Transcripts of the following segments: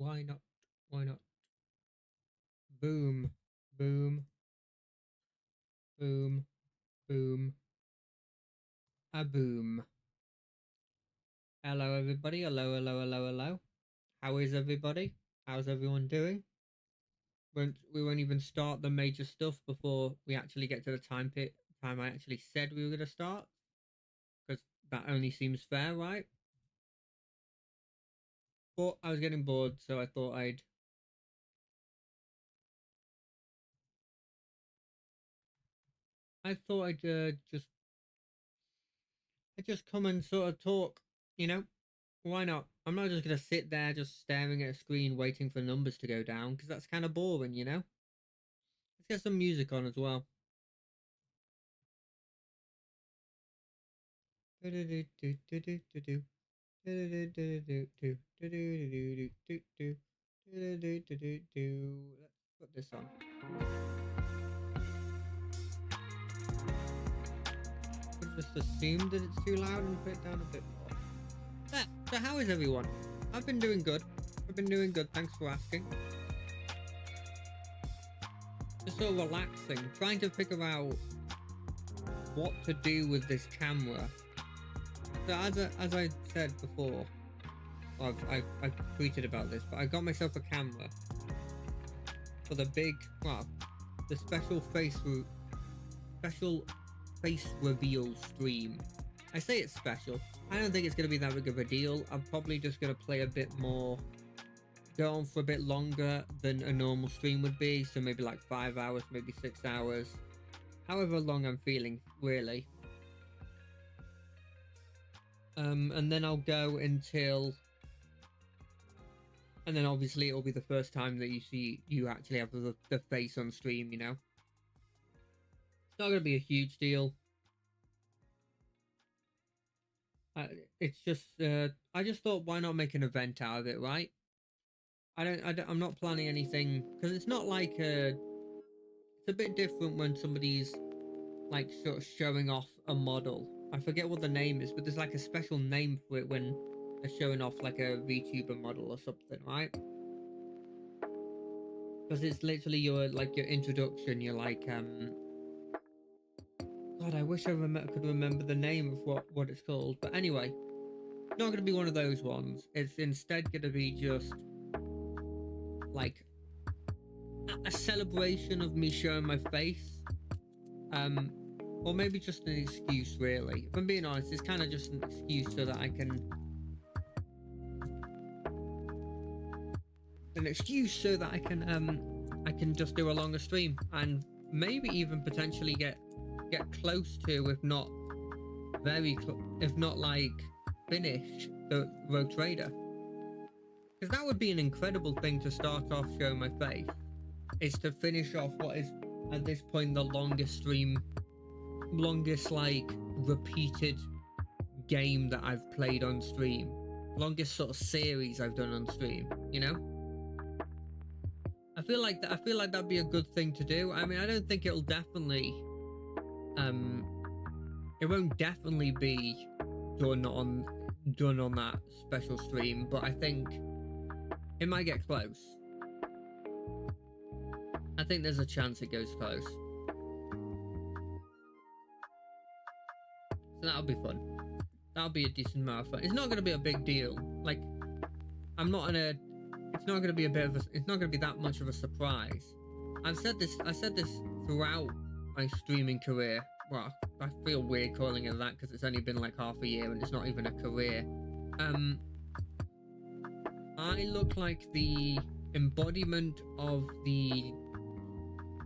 Why not? Why not? Boom, boom, boom, boom, a boom. Hello, everybody. Hello, hello, hello, hello. How is everybody? How's everyone doing? We won't even start the major stuff before we actually get to the time I actually said we were going to start, because that only seems fair, right? But I was getting bored, so I thought I'd just come and sort of talk, you know? Why not? I'm not just gonna sit there just staring at a screen waiting for numbers to go down, because that's kind of boring, you know? Let's get some music on as well. Let's put this on. I just assume that it's too loud and put it down a bit more. There. So how is everyone? I've been doing good. I've been doing good. Thanks for asking. Just sort of relaxing, trying to figure out what to do with this camera. So as I said before, I've tweeted about this, but I got myself a camera for the the special face reveal stream. I say it's special. I don't think it's going to be that big of a deal. I'm probably just going to play a bit more, go on for a bit longer than a normal stream would be. So maybe like 5 hours, maybe 6 hours, however long I'm feeling, really. And then I'll go until, and then obviously it'll be the first time that you actually have the face on stream, you know? It's not going to be a huge deal. It's just, I just thought, why not make an event out of it, right? I'm not planning anything, because it's not like it's a bit different when somebody's like sort of showing off a model. I forget what the name is, but there's like a special name for it when they're showing off like a VTuber model or something, right? Because it's literally your introduction. You're like, God, I wish could remember the name of what it's called. But anyway, not going to be one of those ones. It's instead going to be just like a celebration of me showing my face. Or maybe just an excuse, really. If I'm being honest, it's kind of just an excuse so that I can I can just do a longer stream and maybe even potentially get close to, if not if not like finish the Rogue Trader, because that would be an incredible thing to start off showing my face, is to finish off what is at this point the longest like repeated game that I've played on stream, longest sort of series I've done on stream, you know? I feel like that'd be a good thing to do. I mean, I don't think it'll definitely it won't definitely be done on that special stream, but I think it might get close. I think there's a chance it goes close. So that'll be fun. That'll be a decent amount of fun. It's not going to be a big deal. Like, I'm not in a. It's not going to be a bit of a. It's not going to be that much of a surprise. I said this throughout my streaming career. Well, I feel weird calling it that because it's only been like half a year and it's not even a career. I look like the embodiment of the.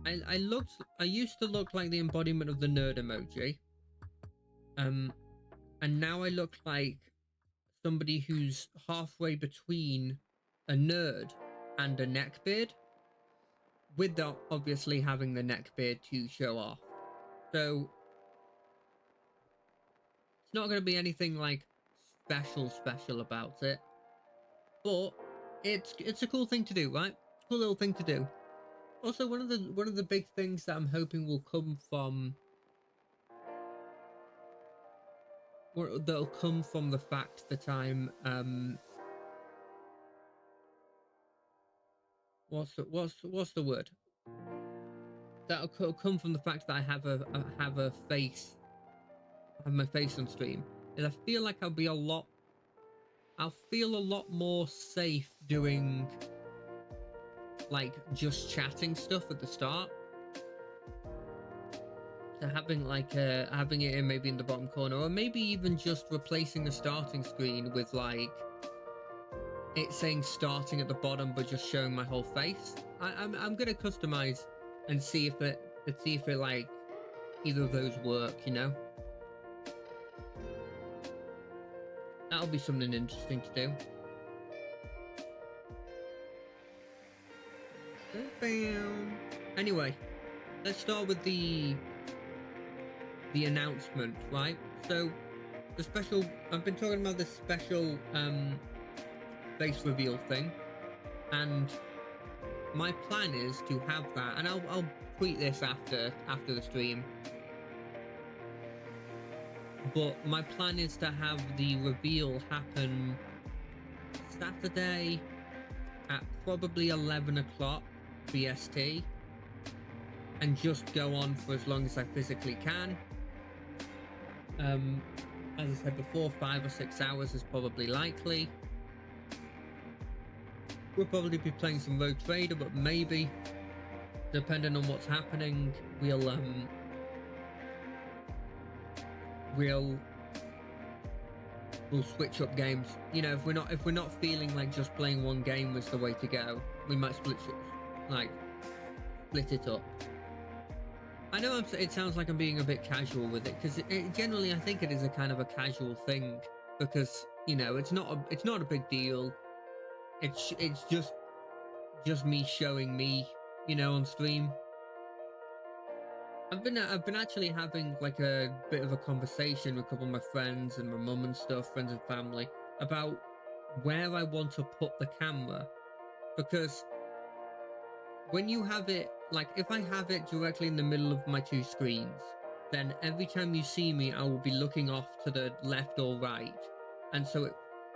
I used to look like the embodiment of the nerd emoji. And now I look like somebody who's halfway between a nerd and a neckbeard, with obviously having the neckbeard to show off. So it's not going to be anything like special about it, but it's a cool thing to do, right? Cool little thing to do. Also, one of the big things that I'm hoping will come from that'll come from the fact that I'm what's the word? That'll come from the fact that I have a face, I have my face on stream. Is I feel like I'll feel a lot more safe doing like just chatting stuff at the start. So having like having it in maybe in the bottom corner, or maybe even just replacing the starting screen with like it saying starting at the bottom but just showing my whole face. I'm gonna customize and see if it like either of those work, you know. That'll be something interesting to do. Bam. Anyway, let's start with the announcement, right? So the special, I've been talking about this special face reveal thing, and my plan is to have that, and I'll tweet this after the stream. But my plan is to have the reveal happen Saturday at probably 11 o'clock BST, and just go on for as long as I physically can. As I said before, 5 or 6 hours is probably likely. We'll probably be playing some Rogue Trader, but maybe, depending on what's happening, we'll switch up games. You know, if we're not feeling like just playing one game was the way to go, we might split it up. I know it sounds like I'm being a bit casual with it, because generally I think it is a kind of a casual thing, because you know it's not a big deal. It's just me showing me, you know, on stream. I've been actually having like a bit of a conversation with a couple of my friends and my mum and stuff, friends and family, about where I want to put the camera, because when you have it, like if I have it directly in the middle of my two screens, then every time you see me, I will be looking off to the left or right, and so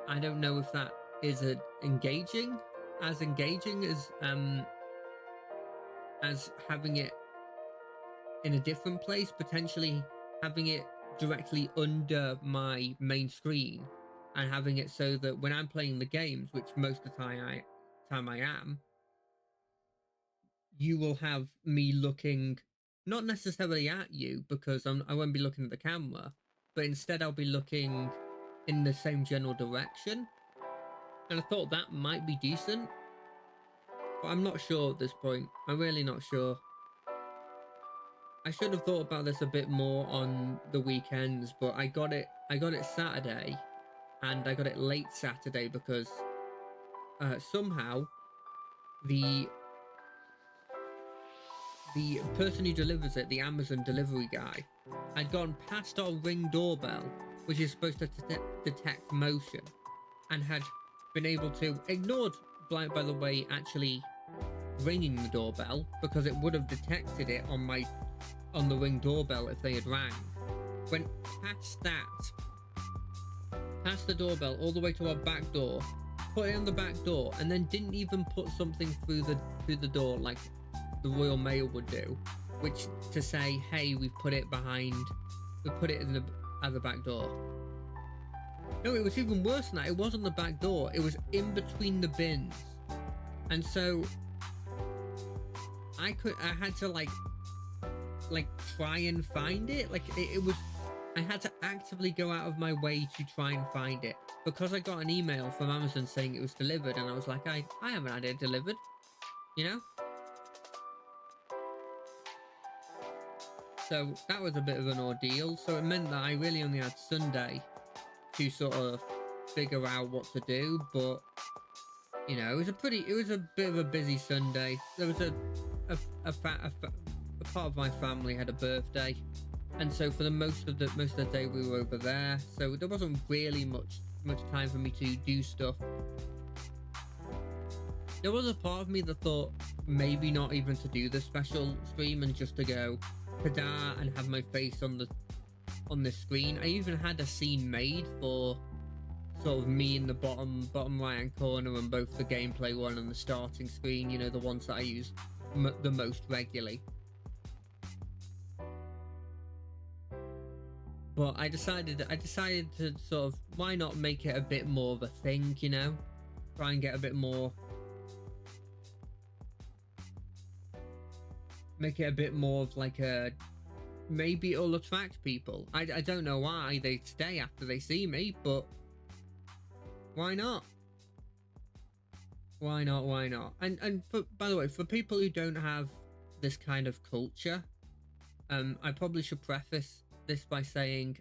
I don't know if that is engaging as having it in a different place, potentially having it directly under my main screen, and having it so that when I'm playing the games, which most of the time I am, you will have me looking not necessarily at you, because I won't be looking at the camera, but instead I'll be looking in the same general direction. And I thought that might be decent, but I'm not sure at this point. I'm really not sure. I should have thought about this a bit more on the weekends, but I got it Saturday, and I got it late Saturday because somehow the person who delivers it, the Amazon delivery guy, had gone past our Ring doorbell, which is supposed to detect motion, and had been able to, ignored, by the way, actually ringing the doorbell, because it would have detected it on the Ring doorbell if they had rang. Went past the doorbell, all the way to our back door, put it on the back door, and then didn't even put something through the door like the Royal Mail would do, which to say, hey, we put it at the back door. No, it was even worse than that. It wasn't the back door, it was in between the bins. And so I had to like try and find it. Like it was, I had to actively go out of my way to try and find it, because I got an email from Amazon saying it was delivered, and I was like, I haven't had it delivered, you know? So that was a bit of an ordeal. So it meant that I really only had Sunday to sort of figure out what to do. But you know, it was a bit of a busy Sunday. There was a part of my family had a birthday, and so for the most of the day we were over there. So there wasn't really much time for me to do stuff. There was a part of me that thought maybe not even to do the special stream and just to go ta-da and have my face on the screen. I even had a scene made for sort of me in the bottom right hand corner, and both the gameplay one and the starting screen, you know, the ones that I use the most regularly. But I decided to sort of, why not make it a bit more of a thing, you know? Try and get a bit more, make it a bit more of like a, maybe it'll attract people. I don't know why they stay after they see me, but why not? Why not? Why not? And for, by the way, for people who don't have this kind of culture, I probably should preface this by saying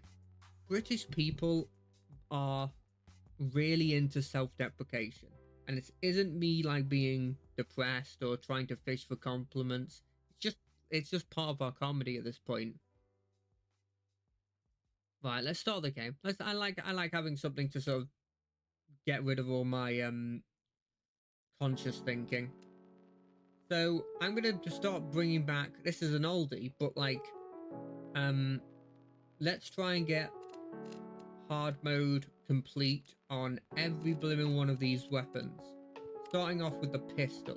British people are really into self-deprecation, and it isn't me like being depressed or trying to fish for compliments. It's just part of our comedy at this point. Right, let's start the game. I like having something to sort of get rid of all my conscious thinking. So I'm gonna just start bringing back. This is an oldie, but like, let's try and get hard mode complete on every blooming one of these weapons. Starting off with the pistol.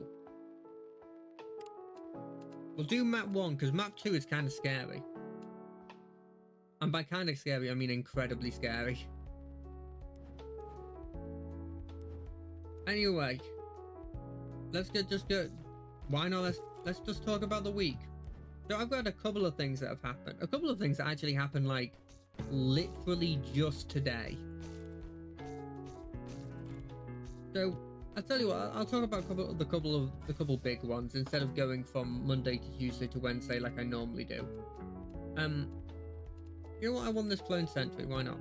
We'll do map 1 because map 2 is kind of scary. And by kind of scary, I mean incredibly scary. Anyway, let's just go. Why not? Let's just talk about the week. So I've got a couple of things that have happened. A couple of things that actually happened like literally just today. So I'll tell you what. I'll talk about a couple big ones instead of going from Monday to Tuesday to Wednesday like I normally do. You know what? I won this clone sentry. Why not?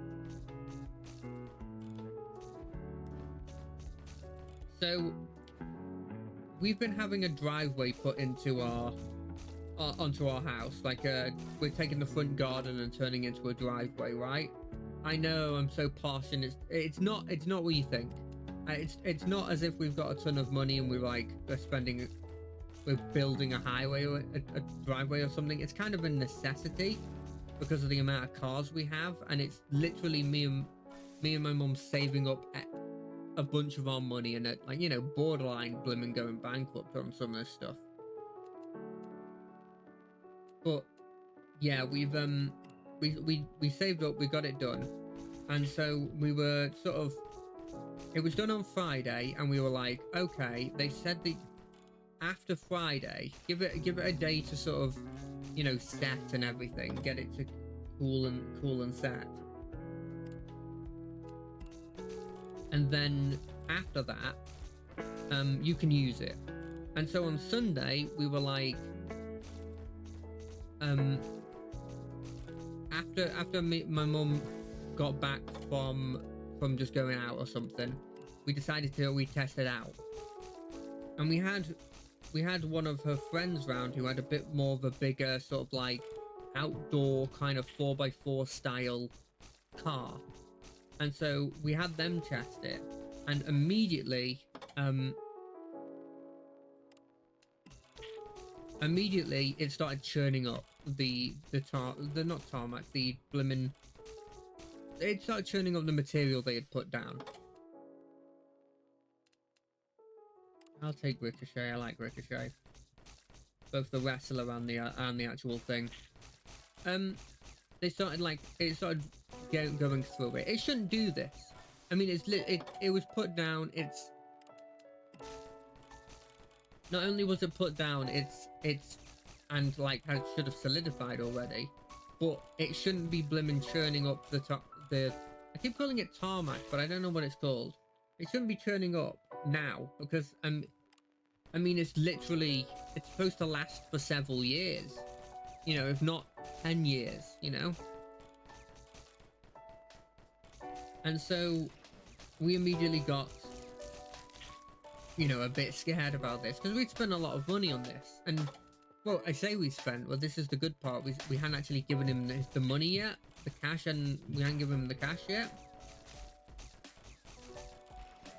So we've been having a driveway put into our onto our house. Like we're taking the front garden and turning it into a driveway, right? I know I'm so posh, and it's not what you think. It's not as if we've got a ton of money and we're building a highway or a driveway or something. It's kind of a necessity because of the amount of cars we have, and it's literally me and my mum saving up a bunch of our money, and like, you know, borderline blimmin' going bankrupt on some of this stuff. But yeah, we saved up, we got it done, and so we were sort of, it was done on Friday, and we were like, okay, they said that after Friday, give it a day to sort of, you know, set and everything, get it to cool and set. And then after that, you can use it. And so on Sunday, we were like, after my mum got back from just going out or something, we decided we test it out. And we had one of her friends round who had a bit more of a bigger sort of like outdoor kind of 4x4 style car. And so we had them test it, and immediately it started churning up the not tarmac, the blimmin', it started churning up the material they had put down. I'll take Ricochet. I like Ricochet, both the wrestler and the actual thing. They started like, it started going through it. It shouldn't do this. I mean, it was put down. It's not only was it put down, it's and like it should have solidified already, but it shouldn't be blimmin' churning up I keep calling it tarmac, but I don't know what it's called. It shouldn't be churning up now, because I mean, it's supposed to last for several years, you know, if not 10 years, you know. And so we immediately got, you know, a bit scared about this, because we'd spent a lot of money on this. And, well, I say we spent, well, this is the good part. We hadn't actually given him the money yet, the cash, and we hadn't given him the cash yet.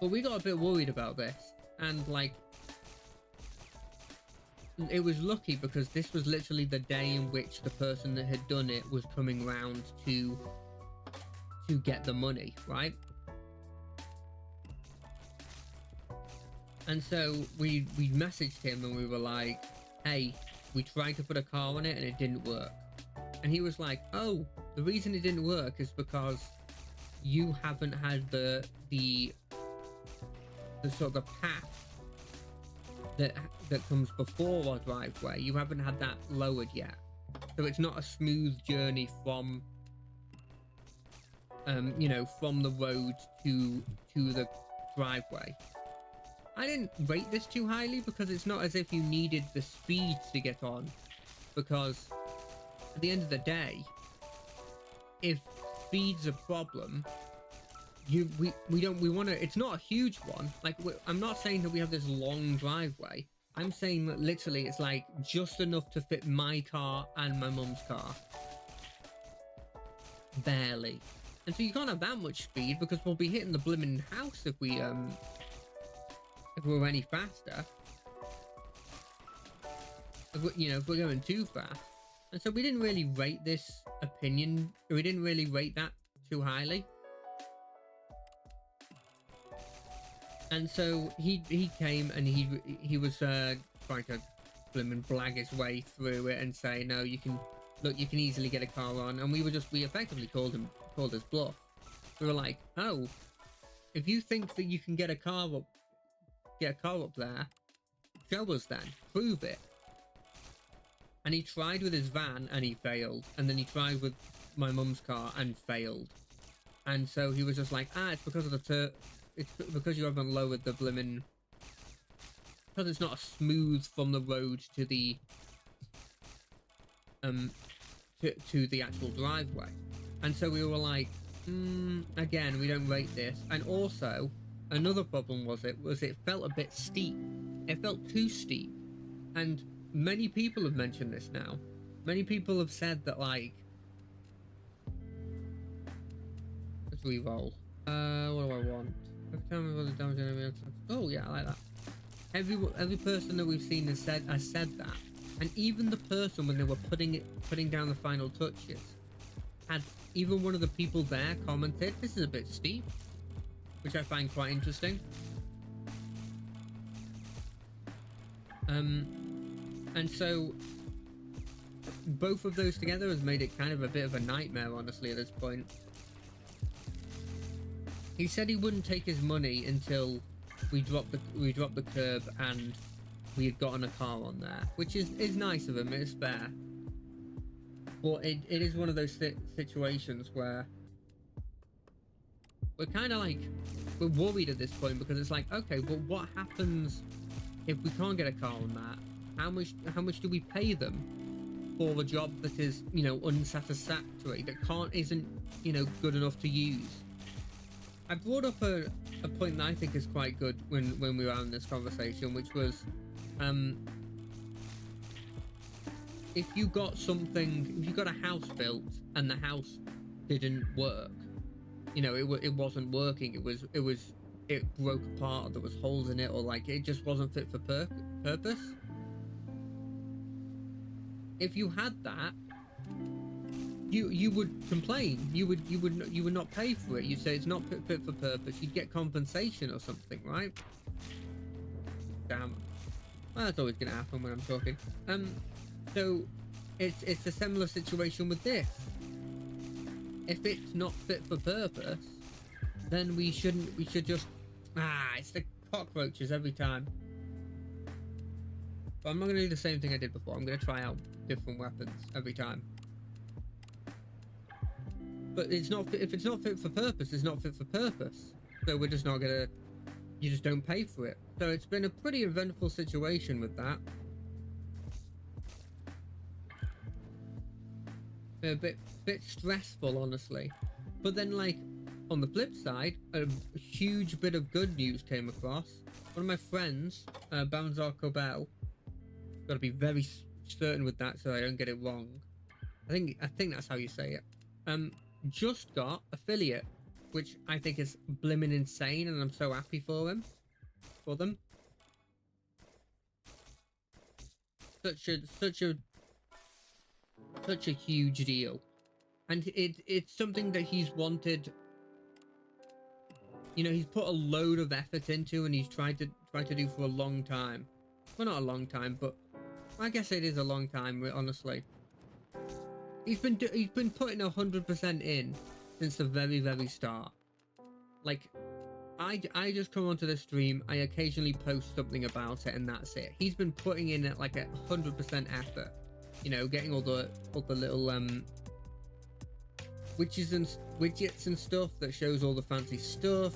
But we got a bit worried about this, and like, it was lucky because this was literally the day in which the person that had done it was coming round to get the money, right? And so we messaged him and we were like, hey, we tried to put a car on it and it didn't work. And he was like, oh, the reason it didn't work is because you haven't had the sort of path that comes before our driveway. You haven't had that lowered yet, so it's not a smooth journey from you know, from the road to the driveway. I didn't rate this too highly because it's not as if you needed the speed to get on, because at the end of the day, if speed's a problem, we want to, it's not a huge one. Like, I'm not saying that we have this long driveway. I'm saying that literally it's like just enough to fit my car and my mum's car. Barely. And so you can't have that much speed because we'll be hitting the blimmin' house if we were any faster. You know, if we're going too fast. And so we didn't really rate this opinion, we didn't really rate that too highly. And so he came and he was trying to blimmin' blag his way through it and say, no, you can, look, you can easily get a car on. And we effectively called his bluff. We were like, oh, if you think that you can get a car up there, show us then, prove it. And he tried with his van and he failed, and then he tried with my mum's car and failed. And so he was just like, it's because of it's because you haven't lowered the blimmin', because it's not smooth from the road to the to the actual driveway. And so we were like, again, we don't rate this. And also, another problem was it felt a bit steep. It felt too steep. And many people have mentioned this now. Many people have said that, like, let's re-roll. What do I want? Every time we roll the damage, oh yeah, I like that. Every person that we've seen has said that. And even the person, when they were putting down the final touches, had even one of the people there commented, this is a bit steep, which I find quite interesting. And so both of those together has made it kind of a bit of a nightmare, honestly, at this point. He said he wouldn't take his money until we dropped the curb and we had gotten a car on there, which is nice of him. It's fair, but it is one of those situations where we're kind of like, we're worried at this point, because it's like, okay, well, what happens if we can't get a car on that? How much do we pay them for a job that is, you know, unsatisfactory, that isn't, you know, good enough to use? I brought up a point that I think is quite good when we were having this conversation, which was, if you got a house built and the house didn't work, you know, it wasn't working, it broke apart, or there was holes in it, or like it just wasn't fit for purpose. If you had that, you would complain. You would not pay for it. You'd say it's not fit for purpose. You'd get compensation or something, right? Damn. Well, that's always gonna happen when I'm talking. So it's a similar situation with this. If it's not fit for purpose, then we should just, it's the cockroaches every time. But I'm not gonna do the same thing I did before. I'm gonna try out different weapons every time. But if it's not fit for purpose, it's not fit for purpose. So we're just not gonna, you just don't pay for it. So it's been a pretty eventful situation with that. A bit stressful, honestly. But then, like, on the flip side, a huge bit of good news came across. One of my friends, Banzar Cobell, got to be very certain with that so I don't get it wrong. I think that's how you say it. Just got affiliate, which I think is blimmin' insane, and I'm so happy for them. Such a huge deal, and it's something that he's wanted you know, he's put a load of effort into, and he's tried to do for a long time. Well, not a long time, but I guess it is a long time, honestly. He's been putting 100% in since the very start. Like, I just come onto the stream, I occasionally post something about it, and that's it. He's been putting in like 100% effort, you know, getting all the little widgets and stuff that shows all the fancy stuff,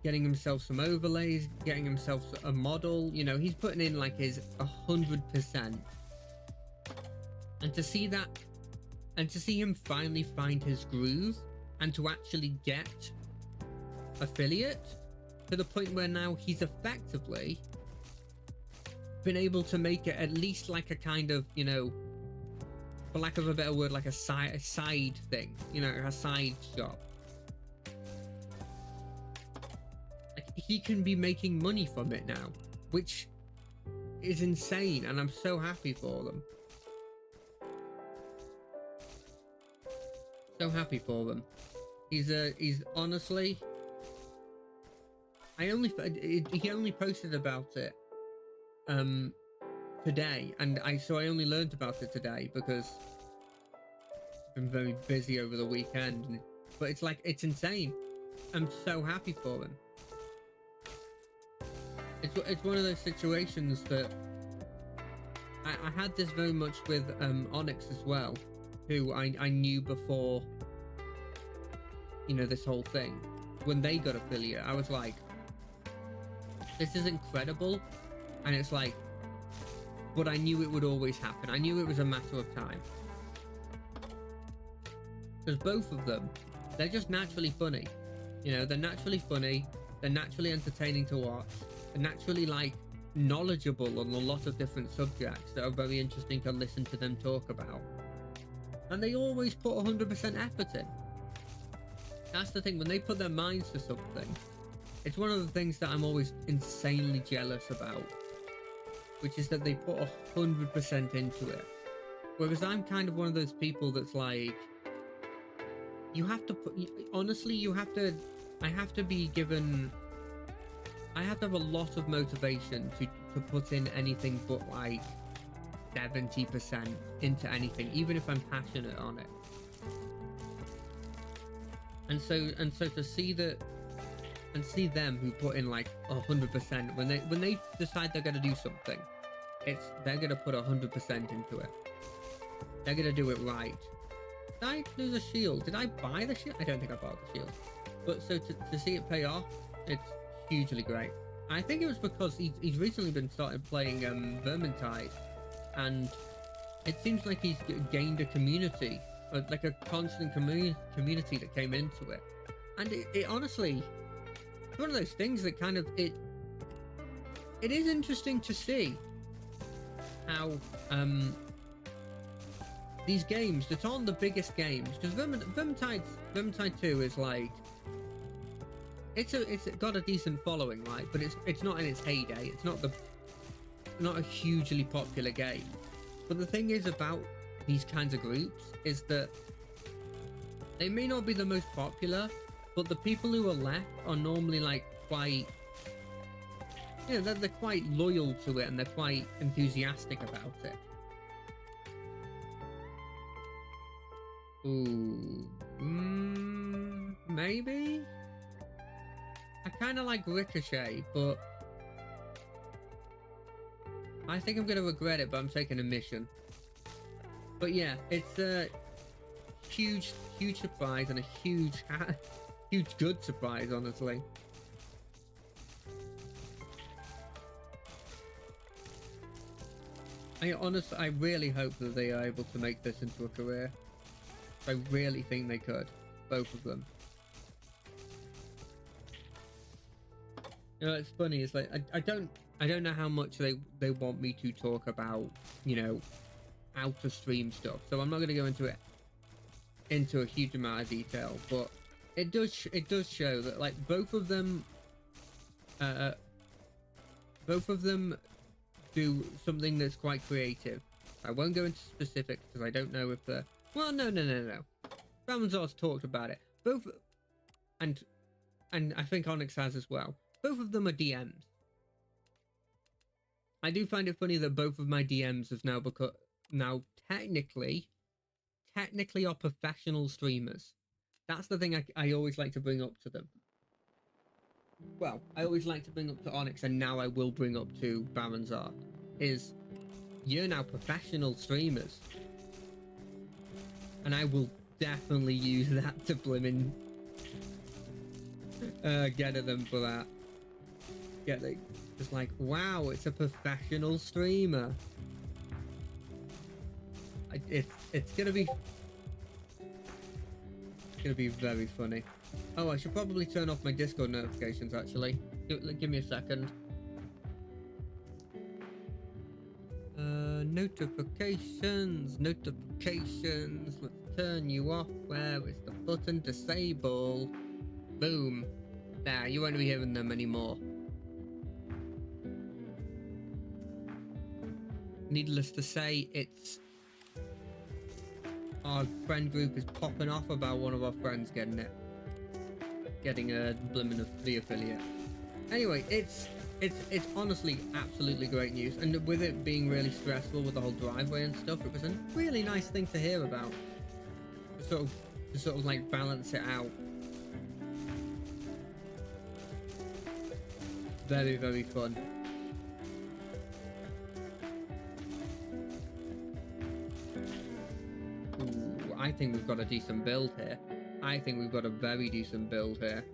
getting himself some overlays, getting himself a model. You know, he's putting in like his 100%. And to see that, and to see him finally find his groove, and to actually get affiliate to the point where now he's effectively been able to make it at least like a kind of, you know, for lack of a better word, like a side thing, you know, a side shop. Like, he can be making money from it now, which is insane, and I'm so happy for them. So happy for them. He's honestly, he only posted about it today, and I only learned about it today because I've been very busy over the weekend. But it's like, it's insane. I'm so happy for him. It's one of those situations that I had this very much with Onyx as well, who I knew before, you know, this whole thing. When they got affiliate, I was like, this is incredible. And it's like, but I knew it would always happen. I knew it was a matter of time. Because both of them, they're just naturally funny. You know, they're naturally funny. They're naturally entertaining to watch. They're naturally, like, knowledgeable on a lot of different subjects that are very interesting to listen to them talk about. And they always put 100% effort in. That's the thing, when they put their minds to something, it's one of the things that I'm always insanely jealous about, which is that they put 100% into it. Whereas I'm kind of one of those people that's like, you have to put, honestly, I have to be given, I have to have a lot of motivation to put in anything but like 70% into anything, even if I'm passionate on it. And so to see that, and see them who put in like 100%, when they decide they're going to do something, they're going to put 100% into it. They're going to do it right. Did I lose a shield? Did I buy the shield? I don't think I bought the shield. But so to see it pay off, it's hugely great. I think it was because he's recently been started playing Vermintide, and it seems like he's gained a community, like a constant community that came into it. And it honestly, it's one of those things that kind of, it is interesting to see how these games that aren't the biggest games, because Vermintide 2 is like, it's got a decent following, right? But it's not in its heyday. It's not a hugely popular game. But the thing is about these kinds of groups is that they may not be the most popular, but the people who are left are normally like quite, you know, they're quite loyal to it, and they're quite enthusiastic about it. Ooh, maybe? I kind of like Ricochet, but I think I'm going to regret it, but I'm taking a mission. But yeah, it's a huge surprise, and a huge good surprise, honestly. I really hope that they are able to make this into a career. I really think they could, both of them. You know, it's funny. It's like I don't know how much they want me to talk about, you know, out of stream stuff. So I'm not going to go into a huge amount of detail, but it does show that like both of them do something that's quite creative. I won't go into specifics because I don't know if the no. Ramonzar's talked about it. Both, and and I think Onyx has as well. Both of them are DMs. I do find it funny that both of my DMs have now technically are professional streamers. That's the thing I always like to bring up to them. Well, I always like to bring up to Onyx, and now I will bring up to Baronzar, is you're now professional streamers. And I will definitely use that to blimmin' get at them for that. Just like, wow, it's a professional streamer. It's gonna be very funny. Oh, I should probably turn off my Discord notifications, actually. Give me a second. Notifications. Let's turn you off. Where is the button? Disable. Boom. There, you won't be hearing them anymore. Needless to say, our friend group is popping off about one of our friends getting a blimmin' free affiliate. Anyway, it's honestly absolutely great news, and with it being really stressful with the whole driveway and stuff, it was a really nice thing to hear about. To sort of like balance it out. Very, very fun. Ooh, I think we've got a decent build here. I think we've got a very decent build here.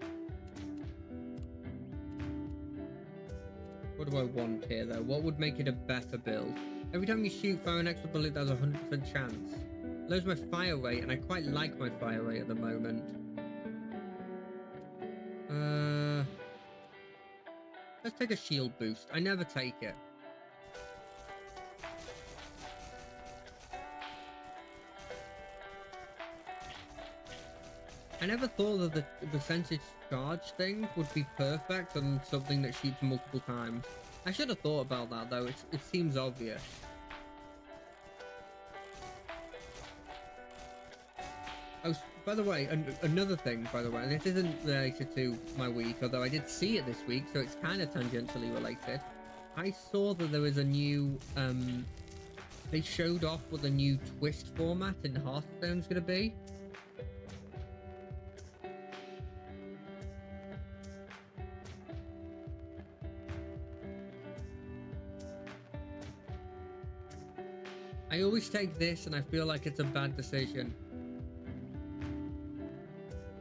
What do I want here, though? What would make it a better build? Every time you shoot, fire an extra bullet, there's a 100% chance. Lowers my fire rate, and I quite like my fire rate at the moment. Let's take a shield boost. I never take it. I never thought that the percentage charge thing would be perfect on something that shoots multiple times. I should have thought about that, though. It seems obvious. Oh, by the way, another thing, by the way, and this isn't related to my week, although I did see it this week, so it's kind of tangentially related. I saw that there was a new, they showed off what the new twist format in Hearthstone's going to be. I always take this and I feel like it's a bad decision.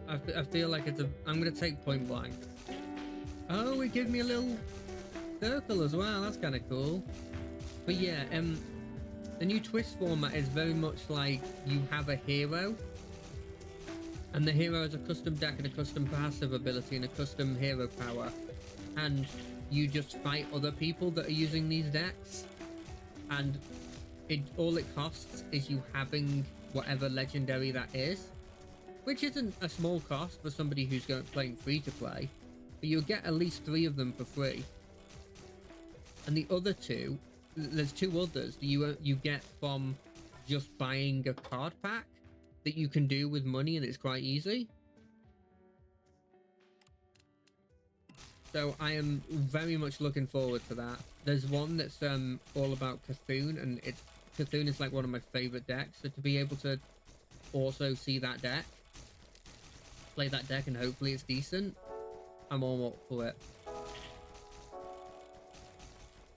I feel like I'm gonna take point blank. Oh, it gives me a little circle as well. That's kind of cool. But yeah, the new twist format is very much like you have a hero, and the hero has a custom deck and a custom passive ability and a custom hero power, and you just fight other people that are using these decks, and all it costs is you having whatever legendary that is. Which isn't a small cost for somebody who's playing free to play, but you'll get at least 3 of them for free. And the other 2, there's 2 others that you get from just buying a card pack that you can do with money, and it's quite easy. So I am very much looking forward to that. There's one that's all about Cthulhu, and Cthulhu is like one of my favorite decks. So to be able to also see that deck, play that deck, and hopefully it's decent, I'm all up for it.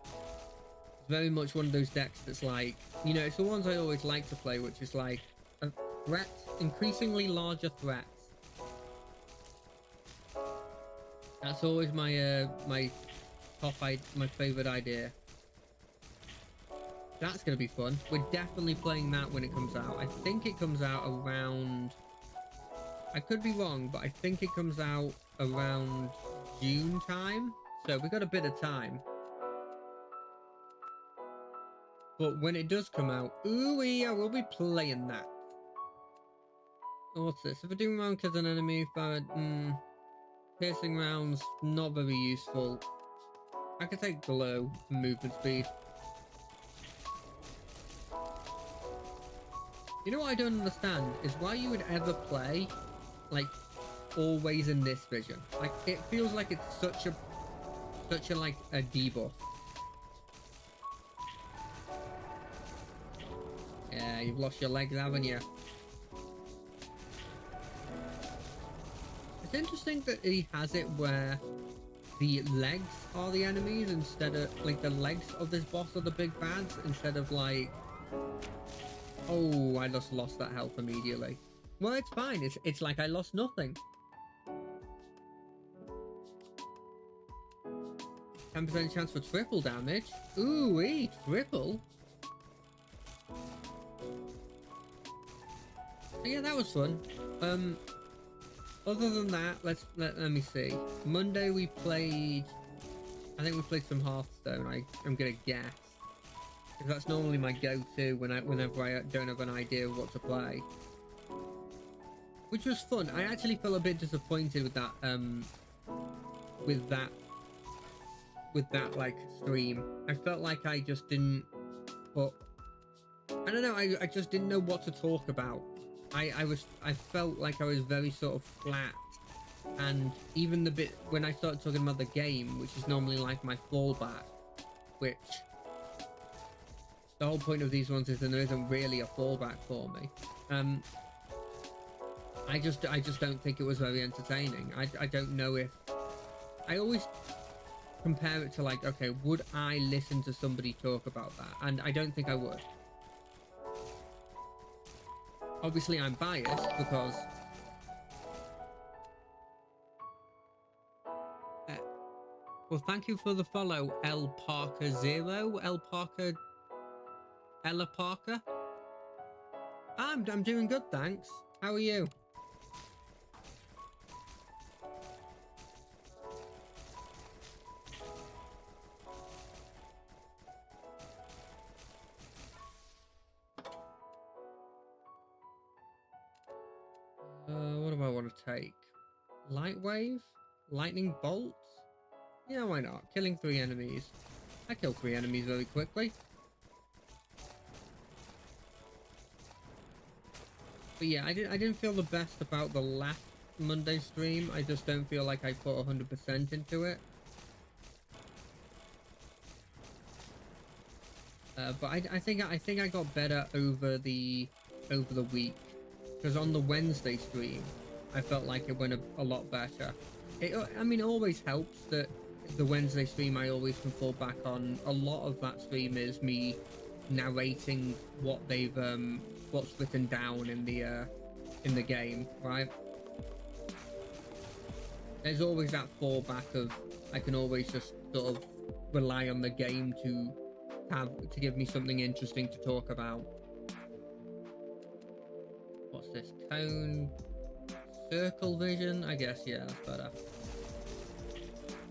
It's very much one of those decks that's like, you know, it's the ones I always like to play, which is like a threat, increasingly larger threats. That's always my my favorite idea. That's gonna be fun. We're definitely playing that when it comes out. I think it comes out around, I could be wrong, but I think it comes out around June time. So we got a bit of time. But when it does come out, ooh yeah, we'll be playing that. What's this? If a doom round kills an enemy, fired, piercing rounds, not very useful. I could take glow for movement speed. You know what I don't understand is why you would ever play, like, always in this vision. Like, it feels like it's such a like a debuff. Yeah, you've lost your legs, haven't you? It's interesting that he has it where the legs are the enemies instead of like the legs of this boss are the big bads instead of like, oh, I just lost that health immediately. Well, it's fine. It's like I lost nothing. 10% chance for triple damage. Ooh, triple. Yeah, that was fun. Other than that, let me see. Monday we played. I think we played some Hearthstone. I'm gonna guess because that's normally my go-to whenever I don't have an idea of what to play. Which was fun. I actually felt a bit disappointed with that. With that like stream. I felt like I just didn't put. I don't know. I just didn't know what to talk about. I felt like I was very sort of flat, and even the bit when I started talking about the game, which is normally like my fallback, which the whole point of these ones is that there isn't really a fallback for me. I just don't think it was very entertaining. I don't know if I always compare it to like, okay, would I listen to somebody talk about that? And I don't think I would. Obviously, I'm biased because well, thank you for the follow, L Parker 0, Ella Parker. I'm doing good, thanks. How are you? What do I want to take? Light wave? Lightning bolts? Yeah, why not? Killing 3 enemies. I kill 3 enemies very quickly. But yeah, I didn't feel the best about the last Monday stream. I just don't feel like I put 100% into it. But I think I got better over the week, because on the Wednesday stream I felt like it went a lot better. I mean, it always helps that the Wednesday stream I always can fall back on. A lot of that stream is me narrating what they've what's written down in the game, right? There's always that fallback of I can always just sort of rely on the game to give me something interesting to talk about. What's this? Cone circle vision? I guess, yeah, that's better.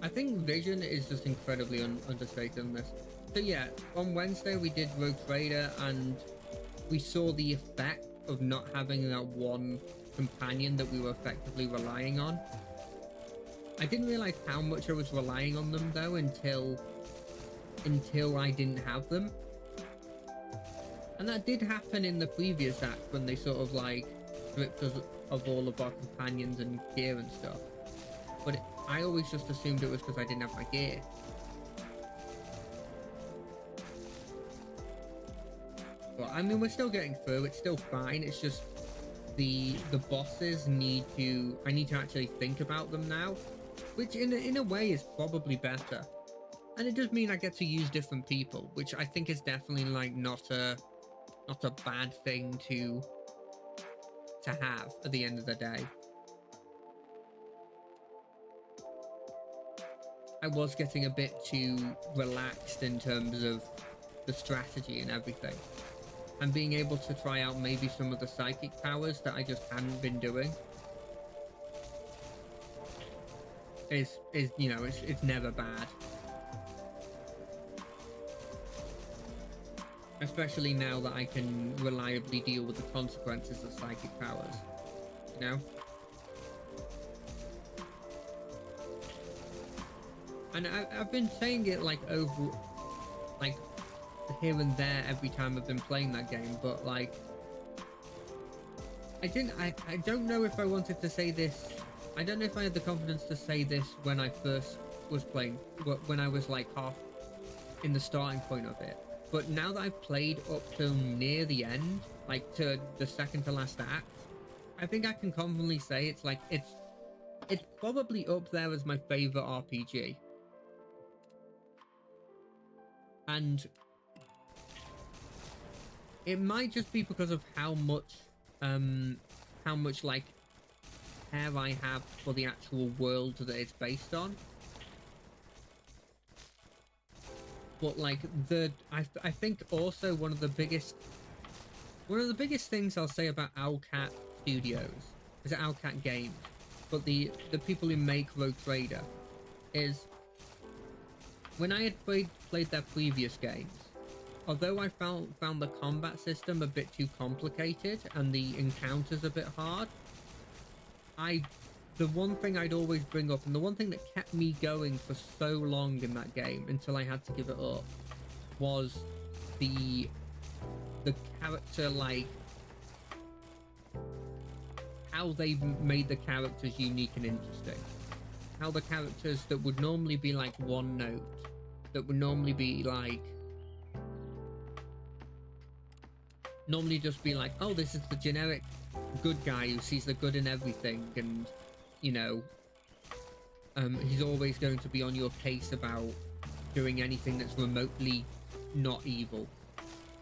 I think vision is just incredibly understated in this. So yeah, on Wednesday we did Rogue Trader, and we saw the effect of not having that one companion that we were effectively relying on. I didn't realize how much I was relying on them though until I didn't have them. And that did happen in the previous act when they sort of like stripped us of all of our companions and gear and stuff. But I always just assumed it was because I didn't have my gear. But I mean, we're still getting through. It's still fine. It's just the bosses I need to actually think about them now, which in a way is probably better. And it does mean I get to use different people, which I think is definitely like not a bad thing to have at the end of the day. I was getting a bit too relaxed in terms of the strategy and everything, and being able to try out maybe some of the psychic powers that I just hadn't been doing is you know, it's never bad. Especially now that I can reliably deal with the consequences of psychic powers, you know? And I've been saying it like over, like here and there every time I've been playing that game, but like I don't know if I wanted to say this I don't know if I had the confidence to say this when I first was playing, when I was like half in the starting point of it. But now that I've played up to near the end, like to the second to last act, I think I can confidently say it's like it's probably up there as my favorite RPG. And it might just be because of how much like care I have for the actual world that it's based on. But like I think also one of the biggest things I'll say about Owlcat Studios, is it Owlcat Games, but the people who make Rogue Trader, is when I had played their previous games, although I found the combat system a bit too complicated and the encounters a bit hard, the one thing I'd always bring up, and the one thing that kept me going for so long in that game until I had to give it up, was the character, like how they made the characters unique and interesting. How the characters that would normally be like one note, that would normally be like, just be like, oh, this is the generic good guy who sees the good in everything, and you know, he's always going to be on your case about doing anything that's remotely not evil.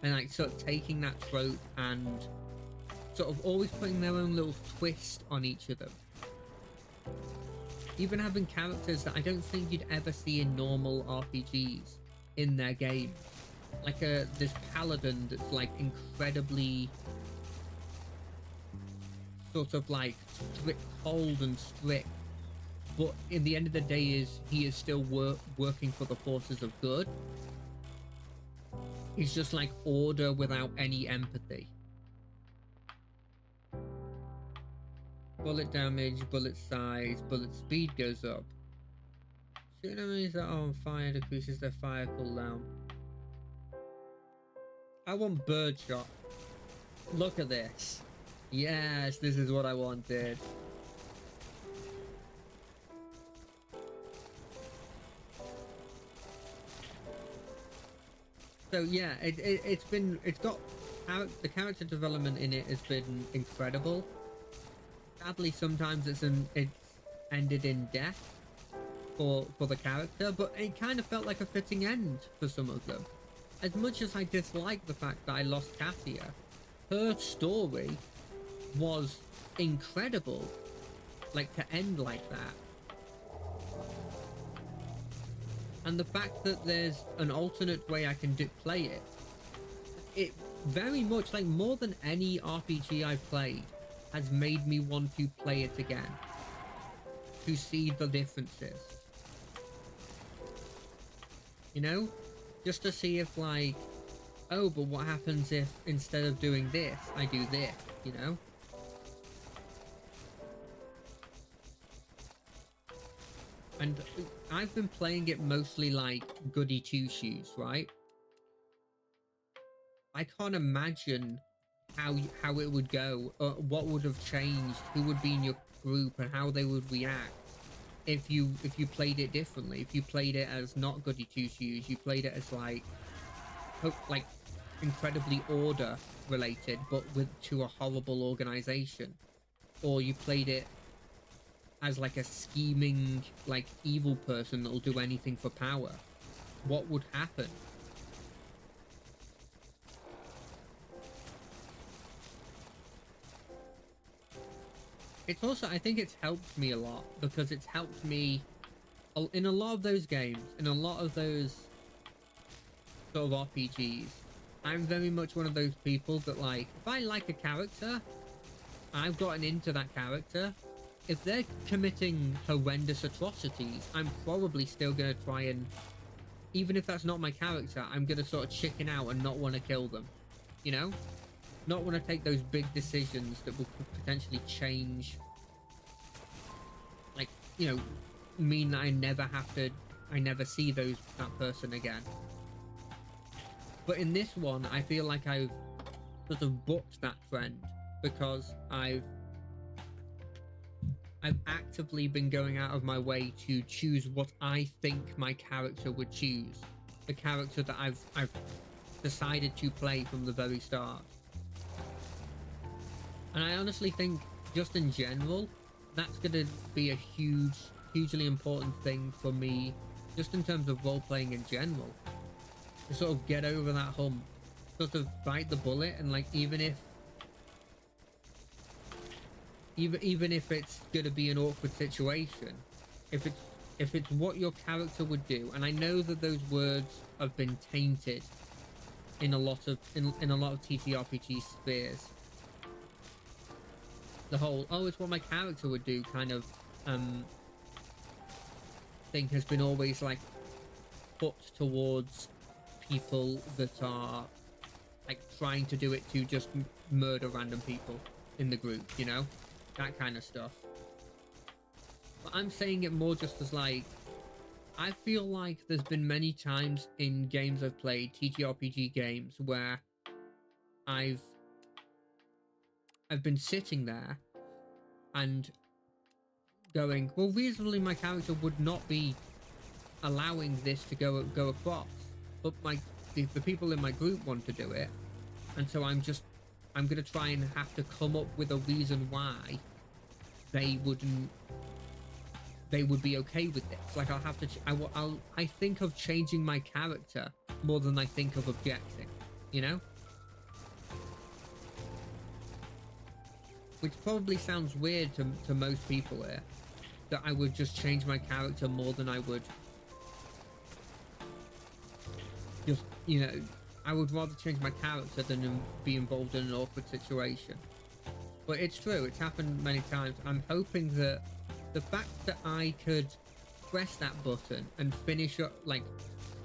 And like sort of taking that trope and sort of always putting their own little twist on each of them. Even having characters that I don't think you'd ever see in normal RPGs in their game. Like this paladin that's like incredibly sort of like cold and strict, but in the end of the day he is still working for the forces of good. He's just like order without any empathy. Bullet damage, bullet size, bullet speed goes up. Shooting enemies that are on fire decreases their fire cooldown. I want birdshot. Look at this. Yes, this is what I wanted. So yeah, it's got the character development in it has been incredible. Sadly, sometimes it's ended in death for the character, but it kind of felt like a fitting end for some of them. As much as I dislike the fact that I lost Cassia, her story was incredible, like to end like that. And the fact that there's an alternate way I can play it very much, like more than any RPG I've played, has made me want to play it again, to see the differences. You know? Just to see if like, oh, but what happens if instead of doing this, I do this, you know? And I've been playing it mostly like goody two-shoes, right? I can't imagine how it would go, what would have changed, who would be in your group, and how they would react if you played it differently. If you played it as not goody two-shoes, you played it as like incredibly order related, but to a horrible organization, or you played it as like a scheming, like evil person that'll do anything for power. What would happen? It's also, I think it's helped me a lot, because it's helped me in a lot of those games, in a lot of those sort of RPGs. I'm very much one of those people that, like, if I like a character, I've gotten into that character. If they're committing horrendous atrocities, I'm probably still going to try and, even if that's not my character, I'm going to sort of chicken out and not want to kill them, you know? Not want to take those big decisions that will potentially change, like, you know, mean that I never see that person again. But in this one, I feel like I've sort of booked that trend, because I've I've actively been going out of my way to choose what I think my character would choose, the character that I've decided to play from the very start. And I honestly think, just in general, that's going to be a hugely important thing for me, just in terms of role playing in general, to sort of get over that hump, sort of bite the bullet, and like even if it's going to be an awkward situation, if it's what your character would do. And I know that those words have been tainted in a lot of in a lot of TTRPG spheres. The whole, oh, it's what my character would do kind of thing has been always like put towards people that are like trying to do it to just murder random people in the group, you know, that kind of stuff. But I'm saying it more just as like, I feel like there's been many times in games I've played, TTRPG games, where I've been sitting there and going, well, reasonably my character would not be allowing this to go across, but the people in my group want to do it, and so I'm gonna try and have to come up with a reason why they would be okay with this. Like, I'll have to I think of changing my character more than I think of objecting, you know? Which probably sounds weird to most people here, that I would just change my character more than I would just, you know, I would rather change my character than be involved in an awkward situation. But it's true, it's happened many times. I'm hoping that the fact that I could press that button and finish up, like,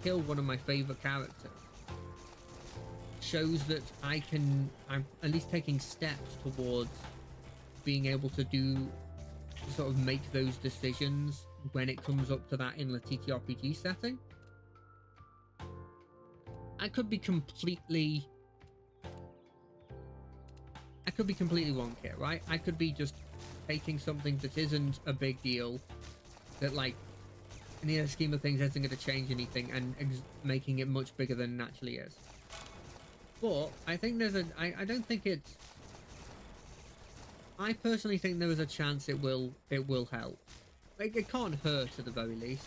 kill one of my favorite characters, shows that I'm at least taking steps towards being able to sort of make those decisions when it comes up to that in the TTRPG setting. I could be completely wrong here, right? I could be just taking something that isn't a big deal, that, like, in the scheme of things isn't going to change anything, and making it much bigger than it actually is. But I think I don't think it's, I personally think there is a chance it will help. Like, it can't hurt at the very least.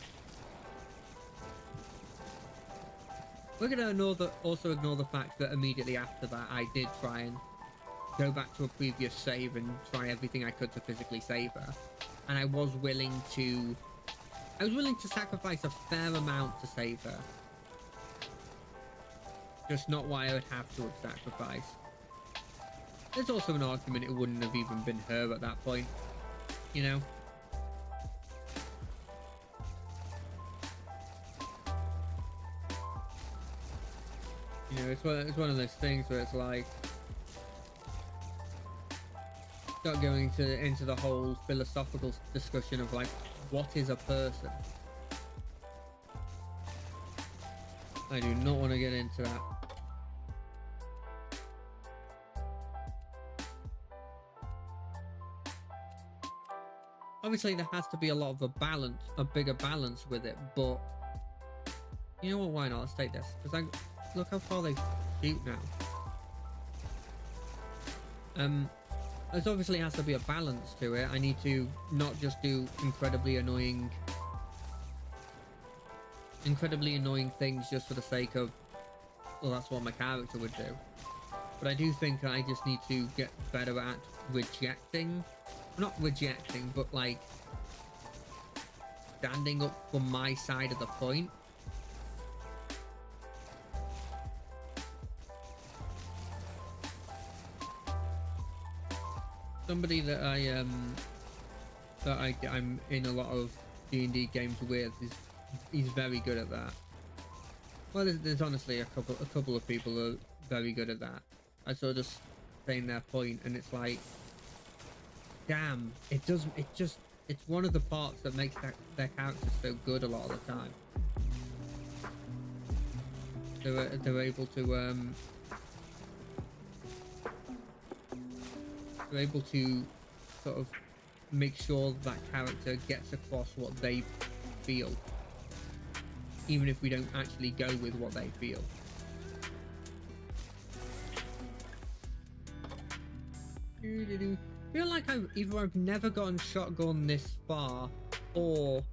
We're going to also ignore the fact that immediately after that I did try and go back to a previous save and try everything I could to physically save her. And I was willing to sacrifice a fair amount to save her. Just not why I would have to have sacrificed. There's also an argument it wouldn't have even been her at that point, you know? You know, it's one of those things where it's like, start going into the whole philosophical discussion of, like, what is a person? I do not want to get into that. Obviously, there has to be a lot of a bigger balance with it, but you know what? Why not? Let's take this, because look how far they shoot now. There's obviously has to be a balance to it. I need to not just do incredibly annoying things just for the sake of, well, that's what my character would do. But I do think I just need to get better at rejecting. Not rejecting, but, like, standing up for my side of the point. Somebody that I'm in a lot of D&D games with he's very good at that. Well, there's honestly a couple of people who are very good at that. I sort of just saying their point, and it's like, damn, it's one of the parts that makes their character so good a lot of the time. They're able to sort of make sure that character gets across what they feel, even if we don't actually go with what they feel. I feel like I've never gotten shotgun this far, or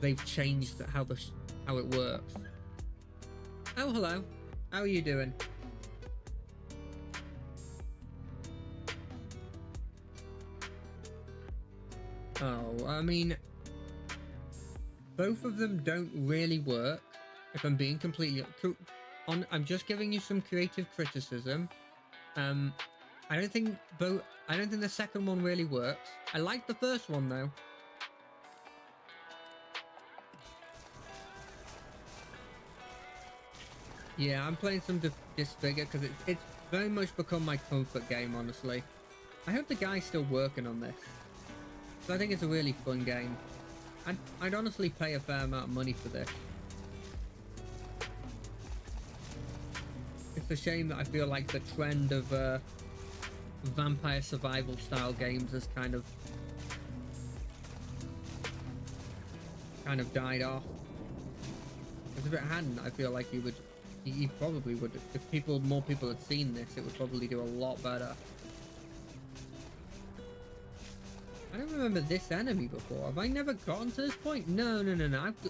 they've changed how it works. Oh, hello. How are you doing? Oh, I mean, both of them don't really work. If I'm being completely I'm just giving you some creative criticism. I don't think the second one really works. I like the first one though. Yeah, I'm playing some Disfigure because it's very much become my comfort game, honestly. I hope the guy's still working on this. So I think it's a really fun game. I'd honestly pay a fair amount of money for this. It's a shame that I feel like the trend of vampire survival style games has kind of died off. Because if it hadn't, I feel like you probably would. If more people had seen this, it would probably do a lot better. I don't remember this enemy before. Have I never gotten to this point? No.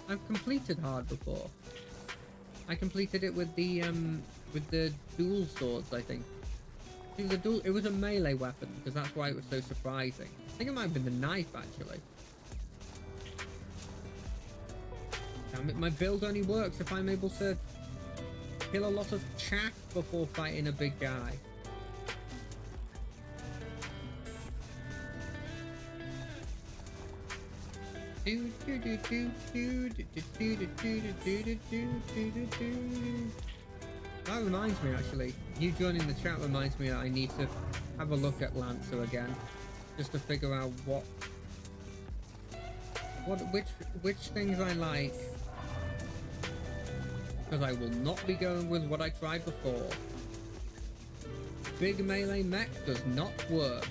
I've completed hard before. I completed it with the dual swords, I think. It was a melee weapon, because that's why it was so surprising. I think it might have been the knife, actually. Damn it, my build only works if I'm able to kill a lot of chaff before fighting a big guy. That reminds me, actually, you joining the chat reminds me that I need to have a look at Lancer again, just to figure out which things I like, because I will not be going with what I tried before. Big melee mech does not work.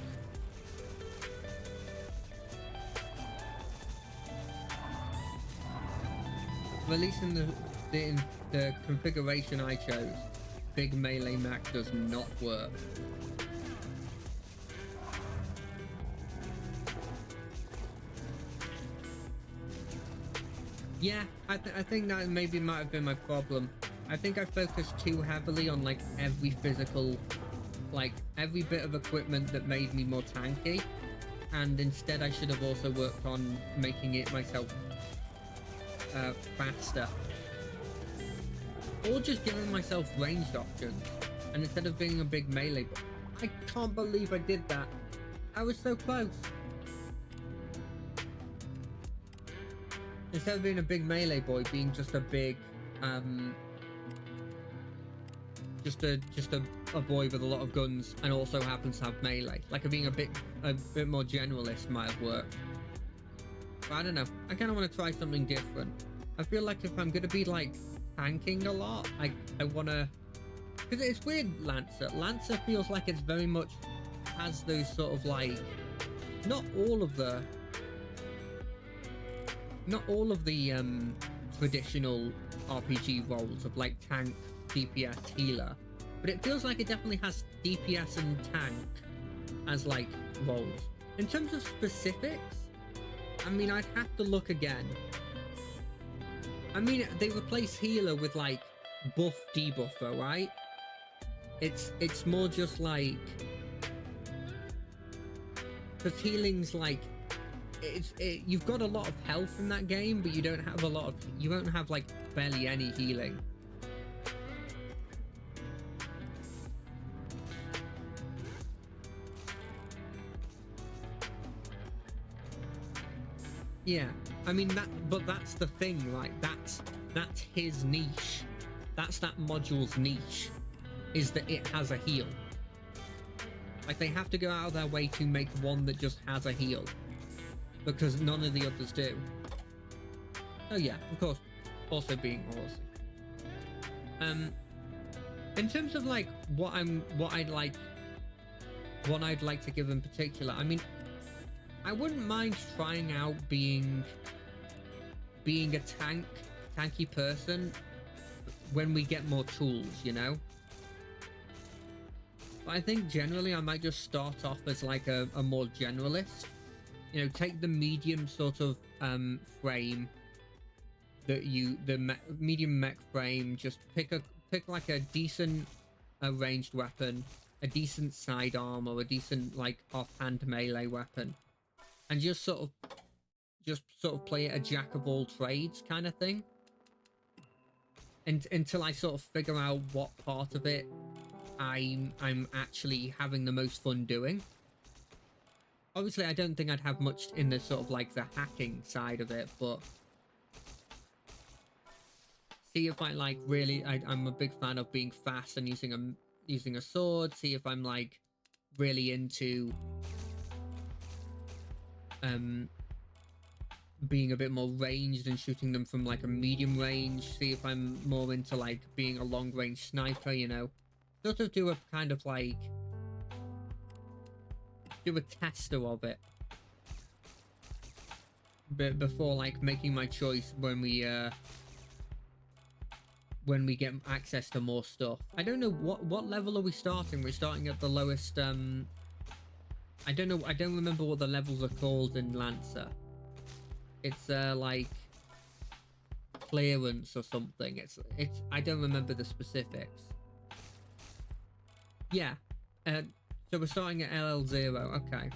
At least in the configuration I chose, big melee mech does not work. Yeah, I think that maybe might have been my problem. I think I focused too heavily on like every physical, like every bit of equipment that made me more tanky, and instead I should have also worked on making it myself faster, or just giving myself ranged options, and instead of being a big melee. I can't believe I did that. I was so close. Instead of being a big melee boy, being just a big just a boy with a lot of guns and also happens to have melee, like being a bit more generalist might have worked. But I don't know, I kind of want to try something different. I feel like if I'm gonna be like tanking a lot, I want to, because it's weird. Lancer feels like it's very much has those sort of like not all of the traditional RPG roles of like tank, DPS, healer, but it feels like it definitely has DPS and tank as like roles. In terms of specifics, I mean, I'd have to look again. I mean, they replace healer with like buff debuffer, right? It's more just like, because healing's like, you've got a lot of health in that game, but you don't have like barely any healing. Yeah, I mean but that's the thing, like that's his niche. That's that module's niche, is that it has a heal. Like they have to go out of their way to make one that just has a heal, because none of the others do. Oh yeah, of course, also being Aussie. In terms of like what I'd like to give in particular, I mean, I wouldn't mind trying out being a tanky person when we get more tools, you know? But I think generally I might just start off as like a more generalist. You know, take the medium sort of frame that medium mech frame, just pick like a decent ranged weapon, a decent sidearm, or a decent like offhand melee weapon, and just sort of play it a jack of all trades kind of thing. And until I sort of figure out what part of it I'm actually having the most fun doing. Obviously, I don't think I'd have much in the sort of like the hacking side of it, but see if I like really. I'm a big fan of being fast and using a sword. See if I'm like really into being a bit more ranged and shooting them from like a medium range. See if I'm more into like being a long range sniper. You know, sort of do a kind of like do a tester of it. But before like making my choice when we get access to more stuff. I don't know what level are we starting. We're starting at the lowest. I don't know. I don't remember what the levels are called in Lancer. It's like clearance or something. It's. I don't remember the specifics. Yeah. So we're starting at LL0. Okay.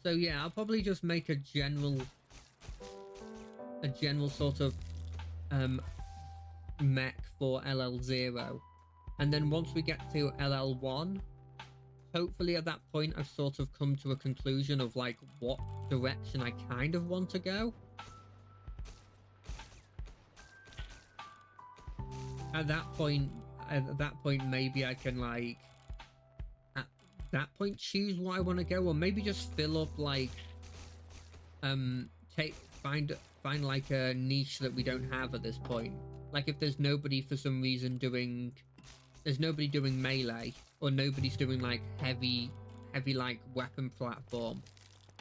So yeah, I'll probably just make a general sort of mech for LL0, and then once we get to LL1, hopefully at that point I've sort of come to a conclusion of like what direction I kind of want to go. At that point maybe I can like at that point choose what I want to go, or maybe just fill up like find like a niche that we don't have at this point. Like if there's nobody for some reason doing melee, or nobody's doing like heavy like weapon platform,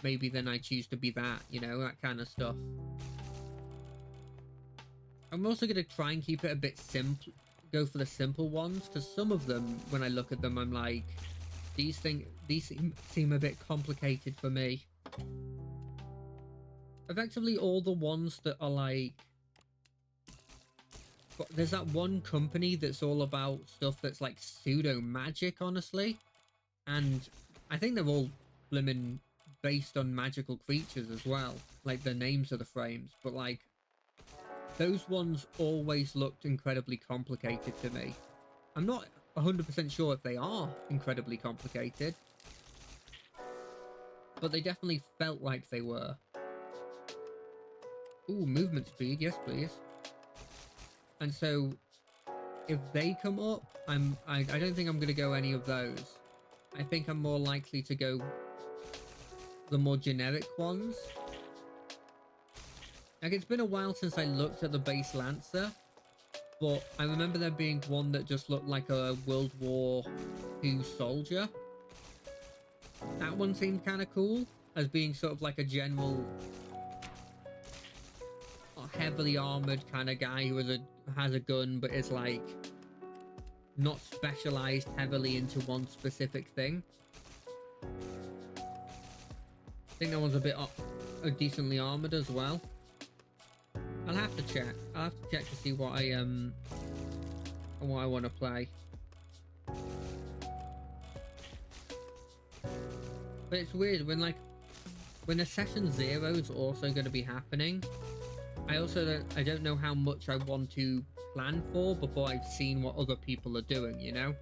maybe then I choose to be that, you know, that kind of stuff. I'm also going to try and keep it a bit simple, go for the simple ones, because some of them, when I look at them, I'm like, these seem a bit complicated for me. Effectively, all the ones that are like... There's that one company that's all about stuff that's like pseudo-magic, honestly. And I think they're all blimmin' based on magical creatures as well. Like the names of the frames. But like, those ones always looked incredibly complicated to me. I'm not 100% sure if they are incredibly complicated, but they definitely felt like they were. Ooh, movement speed, yes please. And so, if they come up, I don't think I'm going to go any of those. I think I'm more likely to go the more generic ones. Like, it's been a while since I looked at the base Lancer, but I remember there being one that just looked like a World War II soldier. That one seemed kind of cool, as being sort of like a general heavily armored kind of guy who has a gun, but is like not specialized heavily into one specific thing. I think that one's a bit decently armored as well. I'll have to check. I'll have to check to see what I want to play. But it's weird when the session 0 is also going to be happening. I don't know how much I want to plan for before I've seen what other people are doing, you know?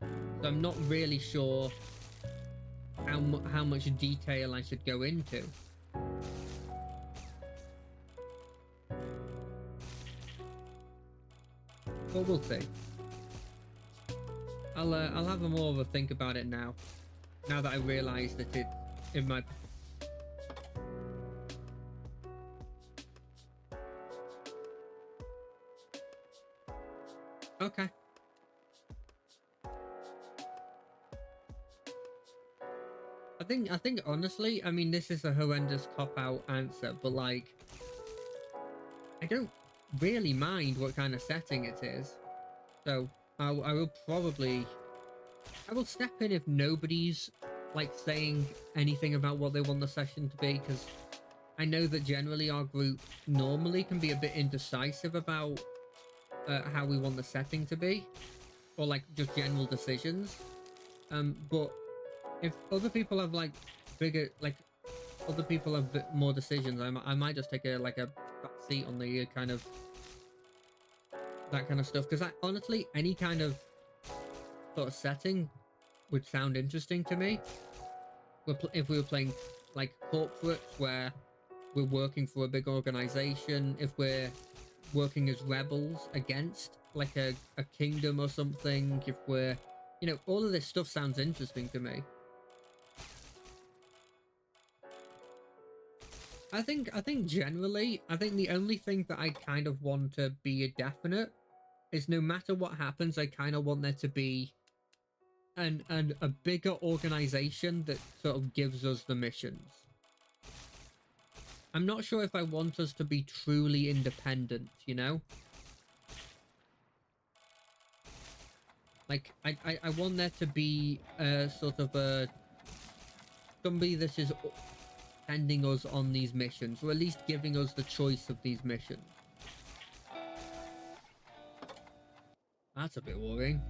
So I'm not really sure how much detail I should go into. But we'll see. I'll have a more of a think about it now. Now that I realise that it might. Okay. I think honestly, I mean, this is a horrendous cop-out answer, but like, I don't really mind what kind of setting it is. So I will probably, I will step in if nobody's like saying anything about what they want the session to be, because I know that generally our group normally can be a bit indecisive about how we want the setting to be, or like just general decisions. But if other people have like bigger, like other people have bit more decisions, I might just take a like a back seat on the kind of that kind of stuff. Because I honestly, any kind of sort of setting would sound interesting to me. If we were playing like corporates where we're working for a big organization, if we're working as rebels against like a kingdom or something, if we're, you know, all of this stuff sounds interesting to me. I think generally, I think the only thing that I kind of want to be a definite is no matter what happens, I kind of want there to be a bigger organization that sort of gives us the missions. I'm not sure if I want us to be truly independent, you know? Like, I want there to be a sort of a somebody that is sending us on these missions, or at least giving us the choice of these missions. That's a bit worrying.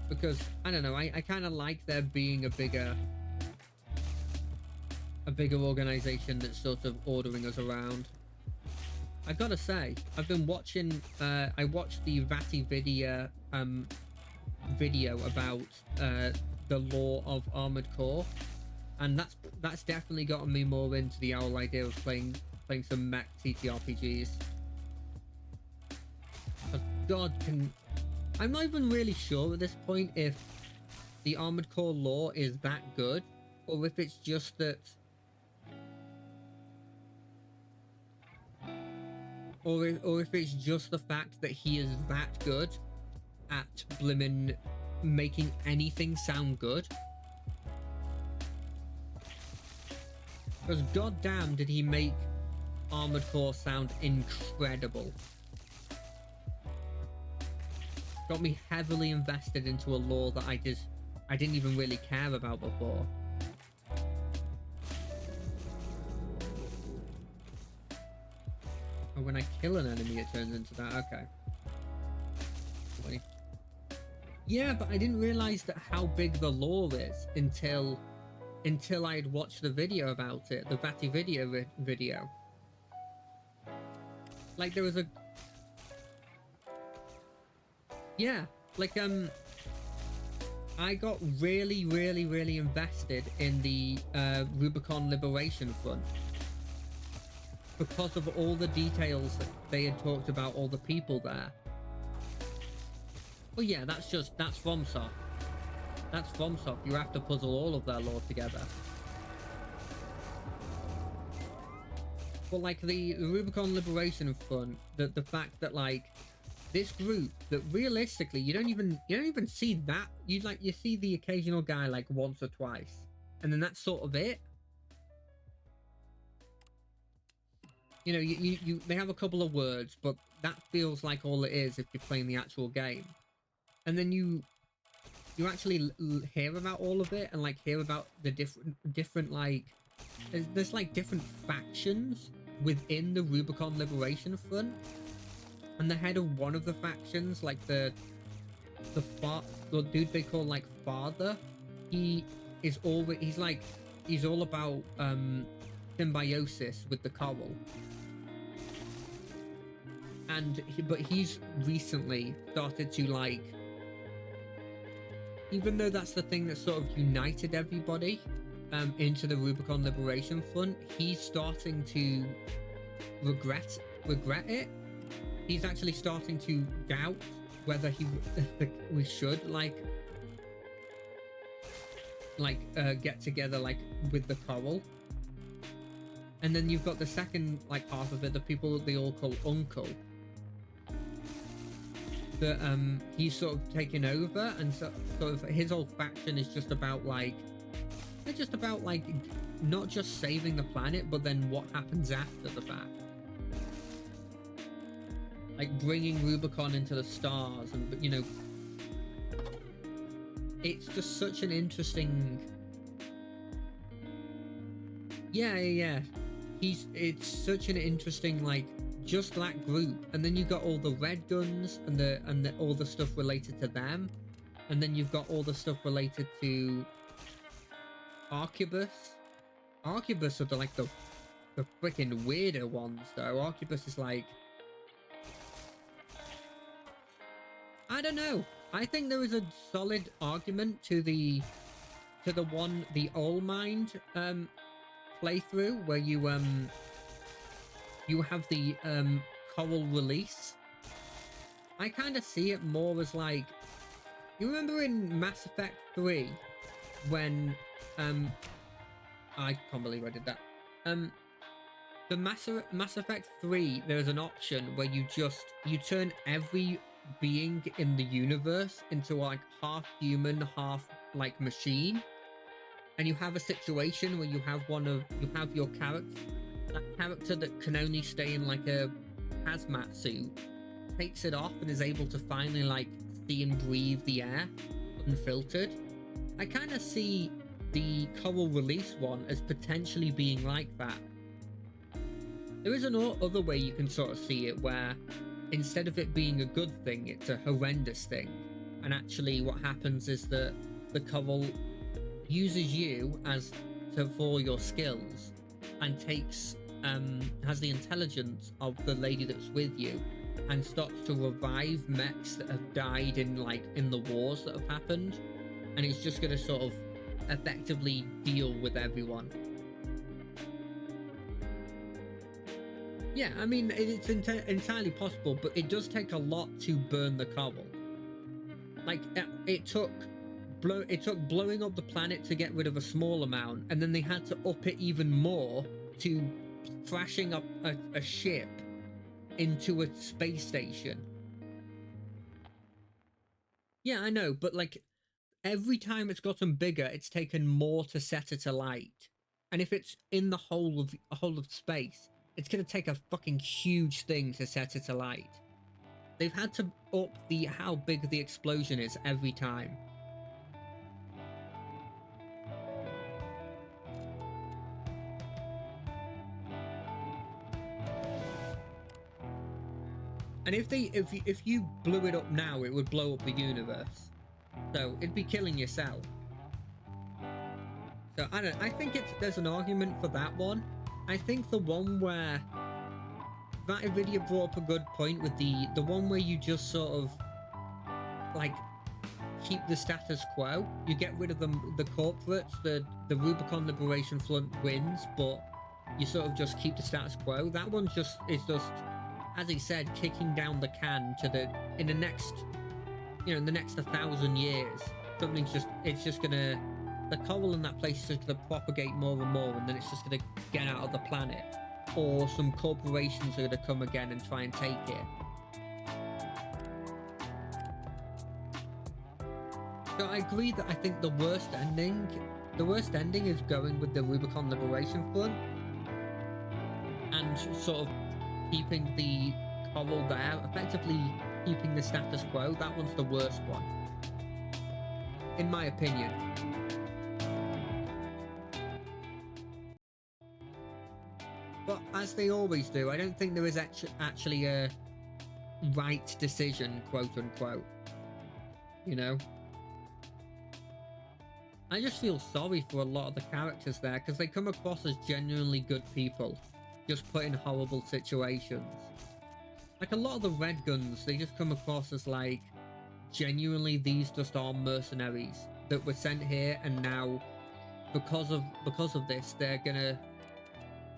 Because, I don't know, I kind of like there being a bigger organization that's sort of ordering us around. I gotta say, I've been watching, I watched the VatiVidya video about the lore of Armored Core, and that's definitely gotten me more into the whole idea of playing some mech TTRPGs. God, I'm not even really sure at this point if the Armored Core lore is that good, or if it's just that, or if it's just the fact that he is that good at blimmin' making anything sound good. Because goddamn did he make Armored Core sound incredible. Got me heavily invested into a lore that I didn't even really care about before. And when I kill an enemy, it turns into that. Okay. Yeah, but I didn't realize that how big the lore is until I had watched the video about it, the VatiVidya video. Like there was a, yeah, like I got really invested in the Rubicon Liberation Front because of all the details that they had talked about, all the people there. Well, yeah, that's FromSoft. That's FromSoft. You have to puzzle all of their lore together. But like the Rubicon Liberation Front, the fact that like this group that realistically you don't even see that, you see the occasional guy like once or twice, and then that's sort of it. You know, you they have a couple of words, but that feels like all it is if you're playing the actual game. And then you actually hear about all of it and like hear about the different like there's like different factions within the Rubicon Liberation Front, and the head of one of the factions, like the dude they call like Father, he's all about symbiosis with the coral. And but he's recently started to like, even though that's the thing that sort of united everybody into the Rubicon Liberation Front, he's starting to regret it. He's actually starting to doubt whether we should get together like with the coral. And then you've got the second like half of it, the people that they all call Uncle. that he's sort of taken over, and sort of his whole faction is just about like, they're just about like not just saving the planet, but then what happens after the fact. Like bringing Rubicon into the stars, and you know, it's just such an interesting. Yeah. It's such an interesting like just that group, and then you've got all the red guns and the all the stuff related to them, and then you've got all the stuff related to Arquebus. Arquebus are the freaking weirder ones though. Arquebus is like, I don't know. I think there is a solid argument to the All Mind playthrough where you have the coral release. I kind of see it more as like, you remember in Mass Effect 3 when I can't believe I did that. The Mass Effect 3, there's an option where you turn every being in the universe into like half human, half like machine, and you have a situation where you have your character that can only stay in like a hazmat suit, takes it off and is able to finally like see and breathe the air unfiltered. I kind of see the coral release one as potentially being like that. There is an other way you can sort of see it, where instead of it being a good thing, it's a horrendous thing, and actually what happens is that the coral uses you for your skills, and has the intelligence of the lady that's with you, and starts to revive mechs that have died in the wars that have happened, and it's just going to sort of effectively deal with everyone. Yeah, I mean, it's entirely possible, but it does take a lot to burn the coral. Like, it took blowing up the planet to get rid of a small amount, and then they had to up it even more to crashing up a ship into a space station. Yeah, I know, but like, every time it's gotten bigger, it's taken more to set it alight. And if it's in the whole of space, it's going to take a fucking huge thing to set it alight. They've had to up how big the explosion is every time. And if you blew it up now, it would blow up the universe. So it'd be killing yourself. So I think there's an argument for that one. I think the one where that video brought up a good point with the one where you just sort of like keep the status quo. You get rid of the corporates, the Rubicon Liberation Front wins, but you sort of just keep the status quo. That one is just, as he said, kicking down the can to in the next 1,000 years. It's just gonna, the coral in that place is just gonna propagate more and more, and then it's just gonna get out of the planet, or some corporations are gonna come again and try and take it. So I agree that I think the worst ending is going with the Rubicon Liberation Front and sort of keeping the coral there, effectively keeping the status quo. That one's the worst one, in my opinion. But as they always do, I don't think there is actually a right decision, quote unquote. You know? I just feel sorry for a lot of the characters there, because they come across as genuinely good people, just put in horrible situations. Like, a lot of the Red Guns, they just come across as like, genuinely these just are mercenaries that were sent here, and now because of this, they're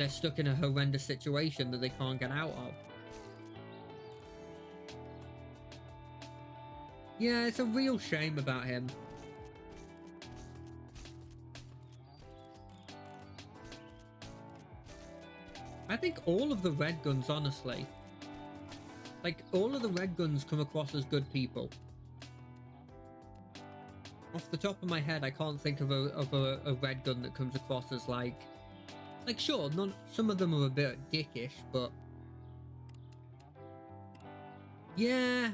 stuck in a horrendous situation that they can't get out of. Yeah, it's a real shame about him. I think all of the Red Guns, honestly. Like, all of the red guns come across as good people. Off the top of my head, I can't think of a red gun that comes across as like sure, some of them are a bit dickish, but yeah,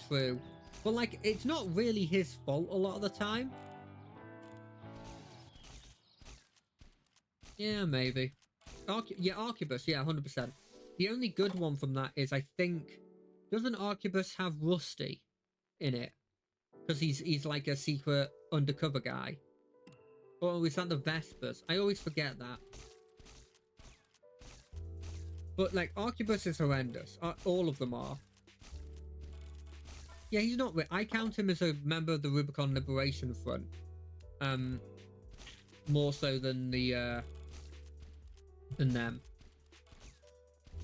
true. But like, it's not really his fault a lot of the time. Yeah, maybe. Arquebus, yeah, 100%. The only good one from that is, I think, doesn't Arquebus have Rusty in it? Because he's like a secret undercover guy. Or is that the Vespers? I always forget that. But like, Arquebus is horrendous. All of them are. Yeah, he's not. I count him as a member of the Rubicon Liberation Front. More so than them.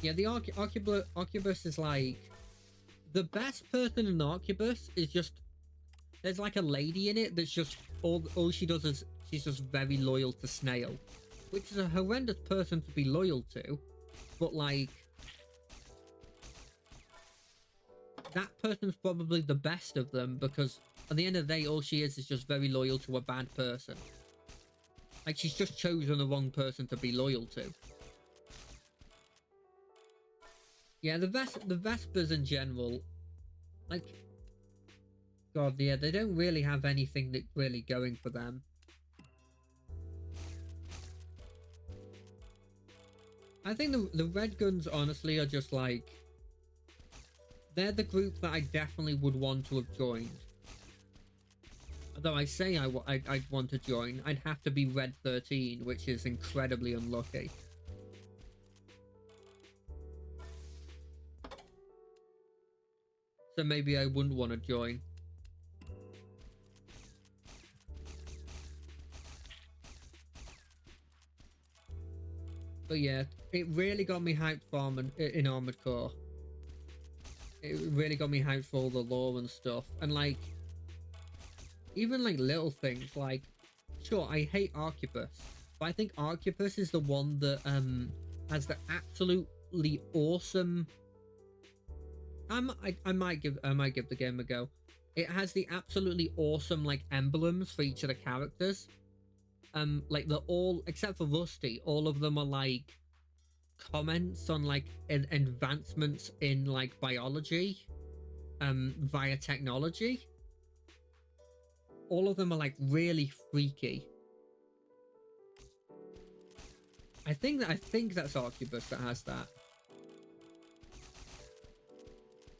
Yeah, the Arquebus is like, the best person in the Arquebus is just, there's like a lady in it that's just all she does is she's just very loyal to Snail, which is a horrendous person to be loyal to, but like, that person's probably the best of them, because at the end of the day, all she is just very loyal to a bad person. Like, she's just chosen the wrong person to be loyal to. Yeah, the Vespers in general, like, God, yeah, they don't really have anything that's really going for them. I think the Red Guns, honestly, are just like, they're the group that I definitely would want to have joined. Although I say I'd want to join, I'd have to be Red 13, which is incredibly unlucky. So maybe I wouldn't want to join. But yeah, it really got me hyped for in Armored Core. It really got me hyped for all the lore and stuff. And like, even like little things like, sure, I hate Arquebus, but I think Arquebus is the one that has the absolutely awesome. I might give the game a go. It has the absolutely awesome like emblems for each of the characters. Like, they're all, except for Rusty, all of them are like comments on like advancements in like biology via technology. All of them are like really freaky. I think that's Arquebus that has that.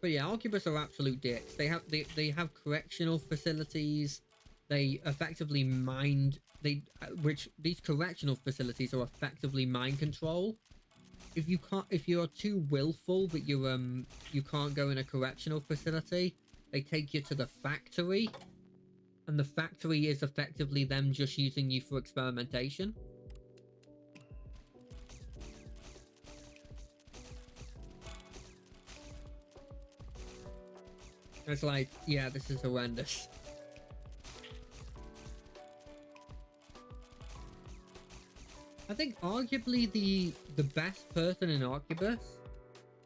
But yeah, Arquebus are absolute dicks. They have correctional facilities. They effectively which these correctional facilities are effectively mind control. If you're too willful that you can't go in a correctional facility, they take you to the factory, and the factory is effectively them just using you for experimentation. It's like, yeah, this is horrendous. I think arguably the best person in Arquebus,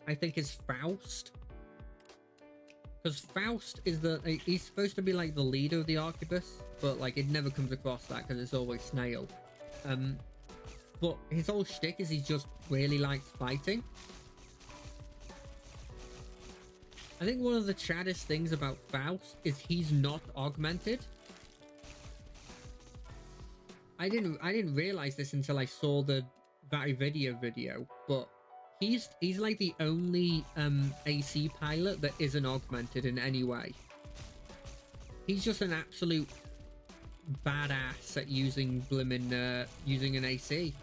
I think, is Faust. Because Faust is he's supposed to be like the leader of the Arquebus, but like it never comes across that because it's always Snail. But his whole shtick is he just really likes fighting. I think one of the chaddest things about Faust is he's not augmented. I didn't realize this until I saw the video, but he's like the only AC pilot that isn't augmented in any way. He's just an absolute badass at using using an AC.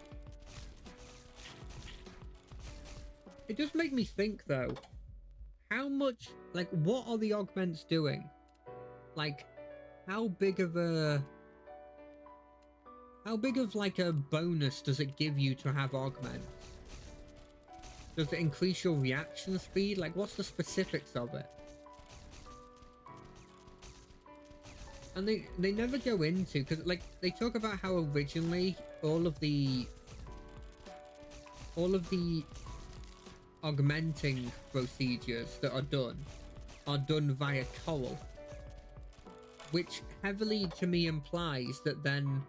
It does make me think though, how much, like, what are the augments doing? Like, how big of like a bonus does it give you to have augments? Does it increase your reaction speed? Like, what's the specifics of it? And they never go into, because like they talk about how originally all of the augmenting procedures that are done via coral, which heavily to me implies that then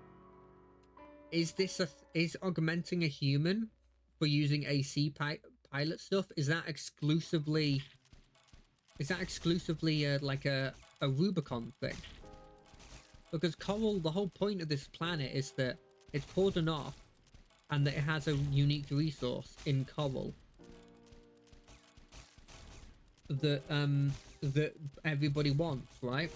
is augmenting a human for using pilot stuff? Is that exclusively like a Rubicon thing? Because coral, the whole point of this planet is that it's cordoned off and that it has a unique resource in coral that everybody wants, right?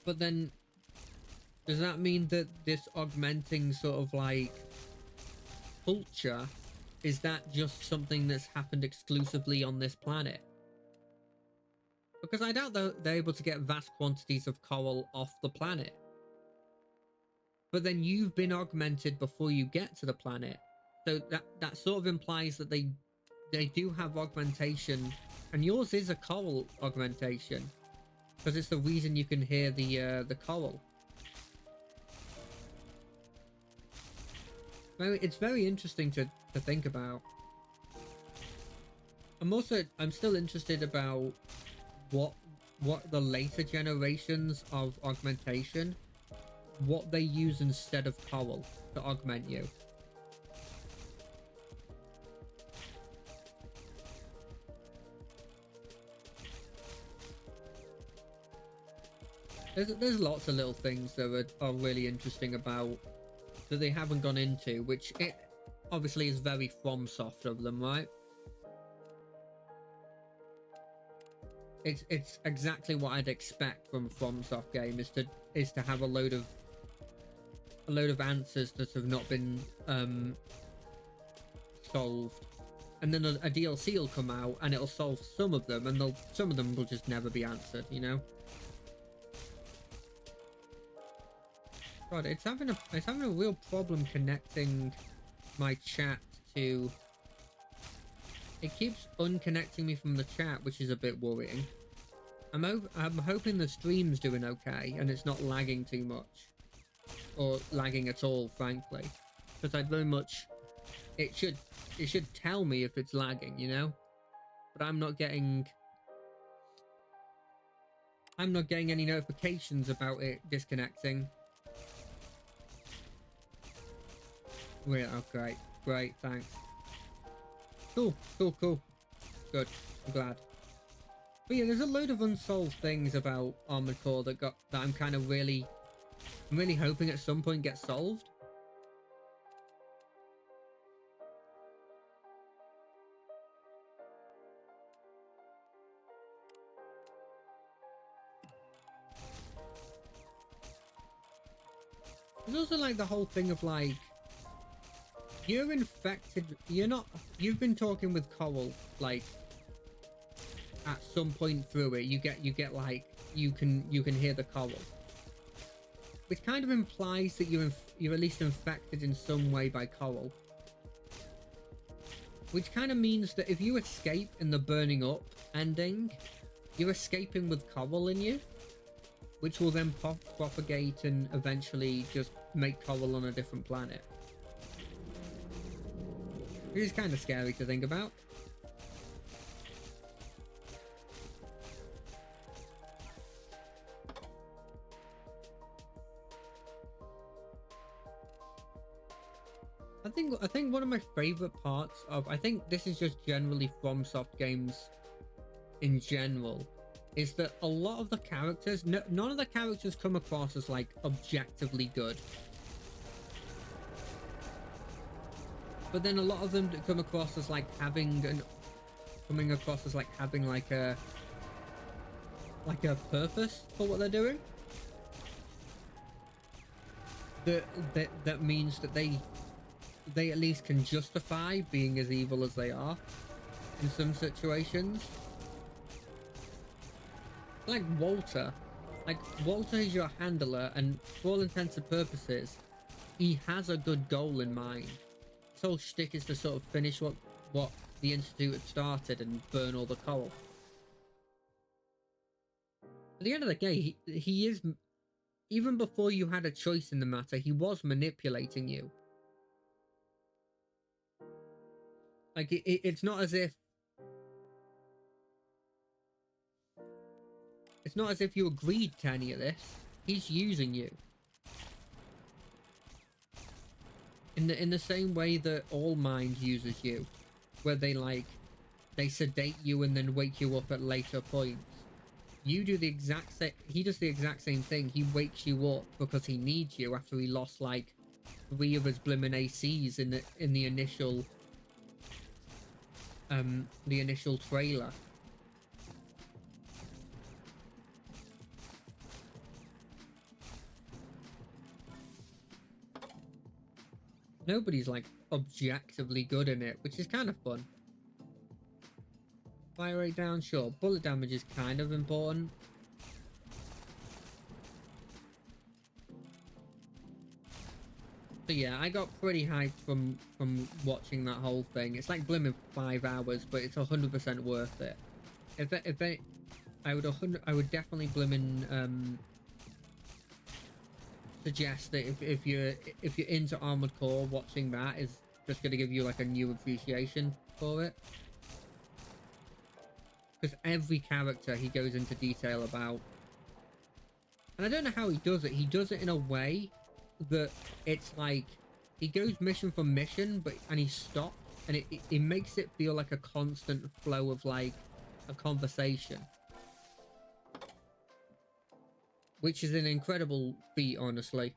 But then does that mean that this augmenting sort of like culture, is that just something that's happened exclusively on this planet? Because I doubt they're able to get vast quantities of coral off the planet. But then you've been augmented before you get to the planet. So that sort of implies that they do have augmentation, and yours is a coral augmentation because it's the reason you can hear the coral. It's very interesting to think about. I'm still interested about what the later generations of augmentation, what they use instead of coral to augment you. There's lots of little things that are really interesting about that they haven't gone into, which it obviously is very FromSoft of them, right? It's exactly what I'd expect from a FromSoft game, is to have a load of answers that have not been solved, and then a DLC will come out and it'll solve some of them, and some of them will just never be answered, you know. God, it's having a real problem connecting my chat to. It keeps unconnecting me from the chat, which is a bit worrying. I'm hoping the stream's doing okay and it's not lagging too much, or lagging at all, frankly, because I'd very much. It should tell me if it's lagging, you know, but I'm not getting any notifications about it disconnecting. Wait, oh great, thanks. Cool. Good, I'm glad. But yeah, there's a load of unsolved things about Armored Core that I'm kind of really hoping at some point get solved. There's also like the whole thing of like, you're infected. You've been talking with Coral, like at some point through it, you get like you can hear the Coral, which kind of implies that you're at least infected in some way by Coral. Which kind of means that if you escape in the burning up ending, you're escaping with Coral in you, which will then propagate and eventually just make Coral on a different planet. It is kind of scary to think about. I think one of my favorite parts of, I think this is just generally FromSoft games in general, is that a lot of the characters, none of the characters come across as like objectively good. But then a lot of them come across as like having like a purpose for what they're doing. That means that they at least can justify being as evil as they are in some situations. Like Walter is your handler, and for all intents and purposes, he has a good goal in mind. His whole shtick is to sort of finish what the Institute had started and burn all the coal. At the end of the day, he even before you had a choice in the matter, he was manipulating you. Like, it's not as if... It's not as if you agreed to any of this. He's using you. In the same way that all mind uses you. Where they, like... They sedate you and then wake you up at later points. You do the exact same... He does the exact same thing. He wakes you up because he needs you after he lost, like, 3 of his blimmin' ACs in the initial... the initial trailer. Nobody's, like, objectively good in it, which is kind of fun. Fire rate down, sure. Bullet damage is kind of important. So yeah, I got pretty hyped from watching that whole thing. It's like blimmin' 5 hours, but it's 100% worth it. I would definitely blimmin' suggest that if you're into Armored Core, watching that is just going to give you like a new appreciation for it. Because every character he goes into detail about. And I don't know how he does it. He does it in a way that it's like he goes mission for mission, and he stops, and it makes it feel like a constant flow of like a conversation. Which is an incredible feat, honestly.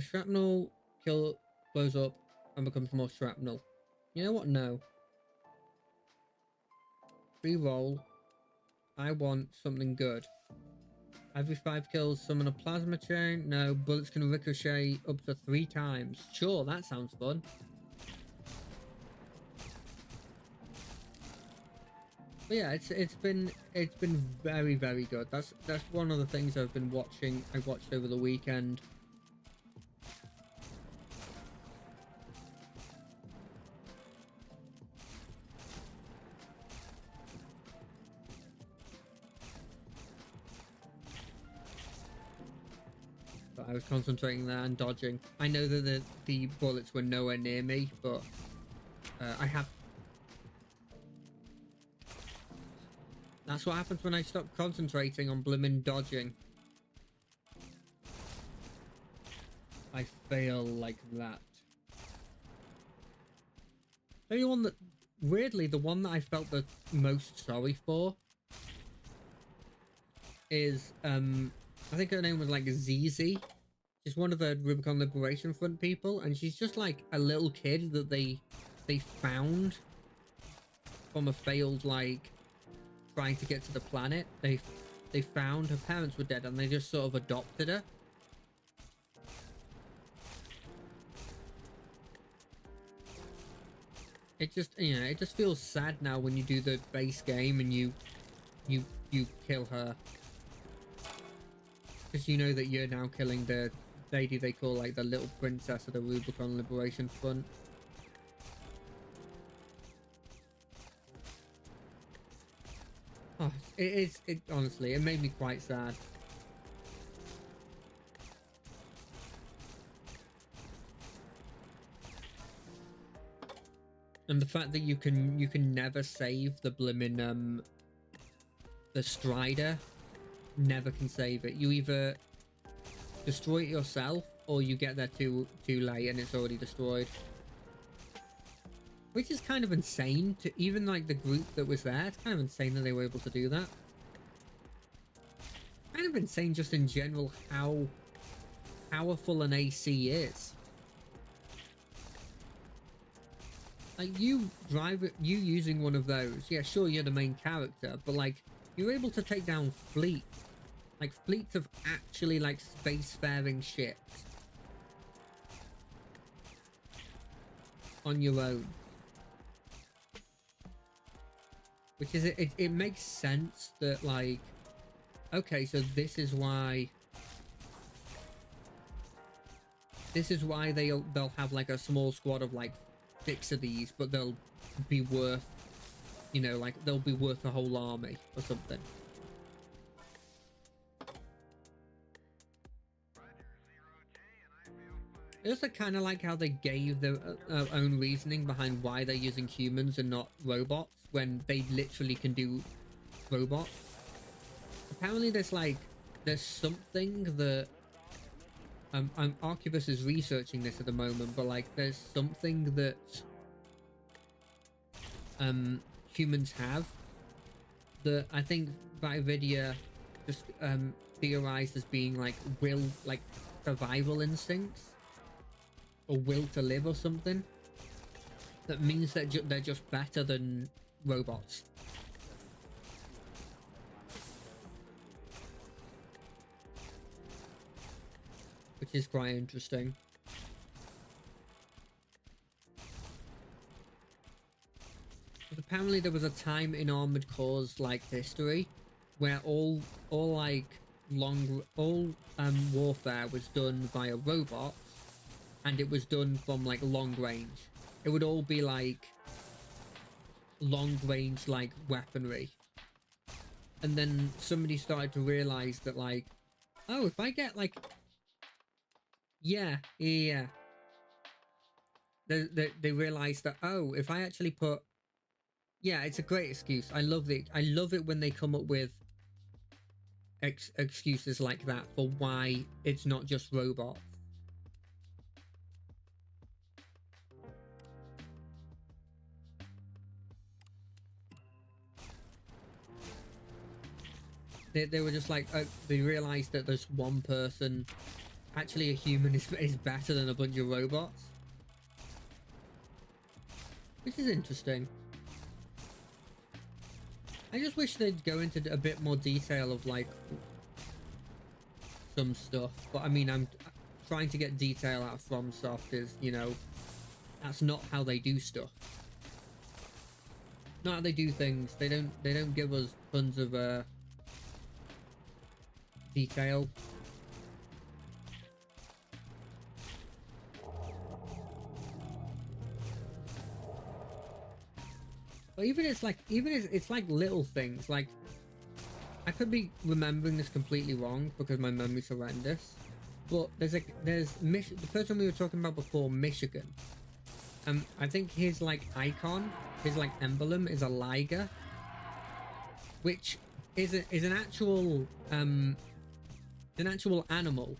Shrapnel blows up and becomes more shrapnel. You know what? No. Reroll. I want something good. Every 5 kills, summon a plasma chain. No, bullets can ricochet up to 3 times. Sure, that sounds fun. But yeah, it's been very, very good. That's one of the things I've been watching. I watched over the weekend. But I was concentrating there and dodging. I know that the bullets were nowhere near me, but I have. That's what happens when I stop concentrating on blimmin' dodging. I fail like that. The one that, weirdly, the one that I felt the most sorry for is, I think her name was like ZZ. She's one of the Rubicon Liberation Front people, and she's just like a little kid that they found from a failed, like, trying to get to the planet. They found her parents were dead and they just sort of adopted her. It just, you know, it just feels sad now when you do the base game and you kill her, because you know that you're now killing the lady they call like the little princess of the Rubicon Liberation Front. Oh, it honestly, it made me quite sad. And the fact that you can never save the blimmin' the Strider, never can save it. You either destroy it yourself or you get there too late and it's already destroyed. Which is kind of insane to even like the group that was there. It's kind of insane that they were able to do that. Kind of insane just in general how powerful an AC is. Like you using one of those, yeah, sure you're the main character, but like you're able to take down fleets. Like fleets of actually like spacefaring ships on your own. Which is it makes sense that like, okay, so this is why they'll have like a small squad of like 6 of these, but they'll be worth, you know, like they'll be worth a whole army or something. I also kind of like how they gave their own reasoning behind why they're using humans and not robots when they literally can do robots. Apparently there's something that Arquebus is researching this at the moment, but like there's something that humans have that I think Vitavidia just theorized as being like survival instincts or will to live or something. That means that they're just better than robots. Which is quite interesting. But apparently there was a time in Armored Core's like history where all warfare was done via robots, and it was done from like long range. It would all be like long range like weaponry. And then somebody started to realize that like, oh, if I get like yeah. They realized that, oh, if I actually put... Yeah, it's a great excuse. I love it when they come up with excuses like that for why it's not just robots. They were just like, they realized that there's one person... Actually, a human is better than a bunch of robots. Which is interesting. I just wish they'd go into a bit more detail of like some stuff, but I mean, I'm trying to get detail out of FromSoft is, you know, that's not how they do stuff. Not how they do things. They don't give us tons of detail. But even it's like little things. Like, I could be remembering this completely wrong because my memory's horrendous. But there's the person we were talking about before, Michigan. I think his like icon, his like emblem is a liger, which is an actual animal.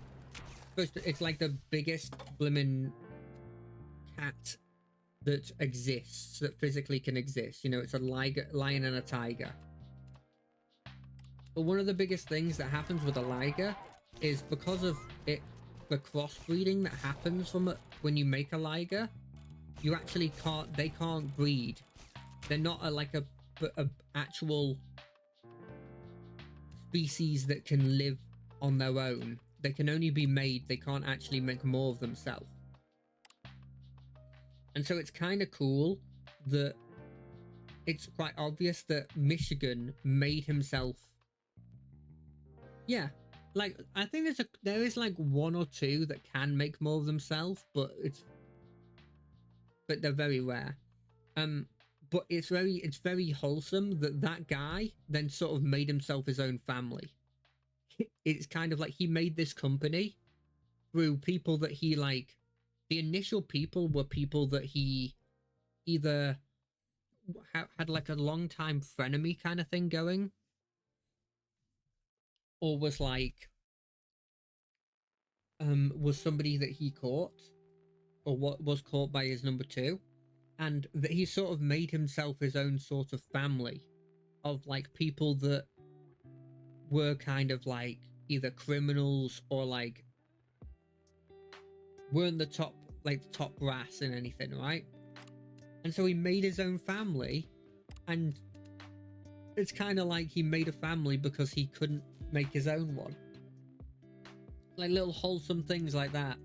It's like the biggest blimmin' cat that exists, that physically can exist. You know, it's a lion and a tiger. But one of the biggest things that happens with a liger is because of the crossbreeding that happens from it when you make a liger, you actually they can't breed. They're not a actual species that can live on their own. They can only be made. They can't actually make more of themselves. And so it's kind of cool that it's quite obvious that Michigan made himself. Yeah, like I think there is like one or two that can make more of themselves, but they're very rare. But it's very wholesome that guy then sort of made himself his own family. It's kind of like he made this company through people that he like. The initial people were people that he either had like a long time frenemy kind of thing going, or was like was somebody that he caught, or what was caught by his number two, and that he sort of made himself his own sort of family of like people that were kind of like either criminals or like weren't the top brass in anything, right? And so he made his own family, and it's kind of like he made a family because he couldn't make his own one. Like little wholesome things like that.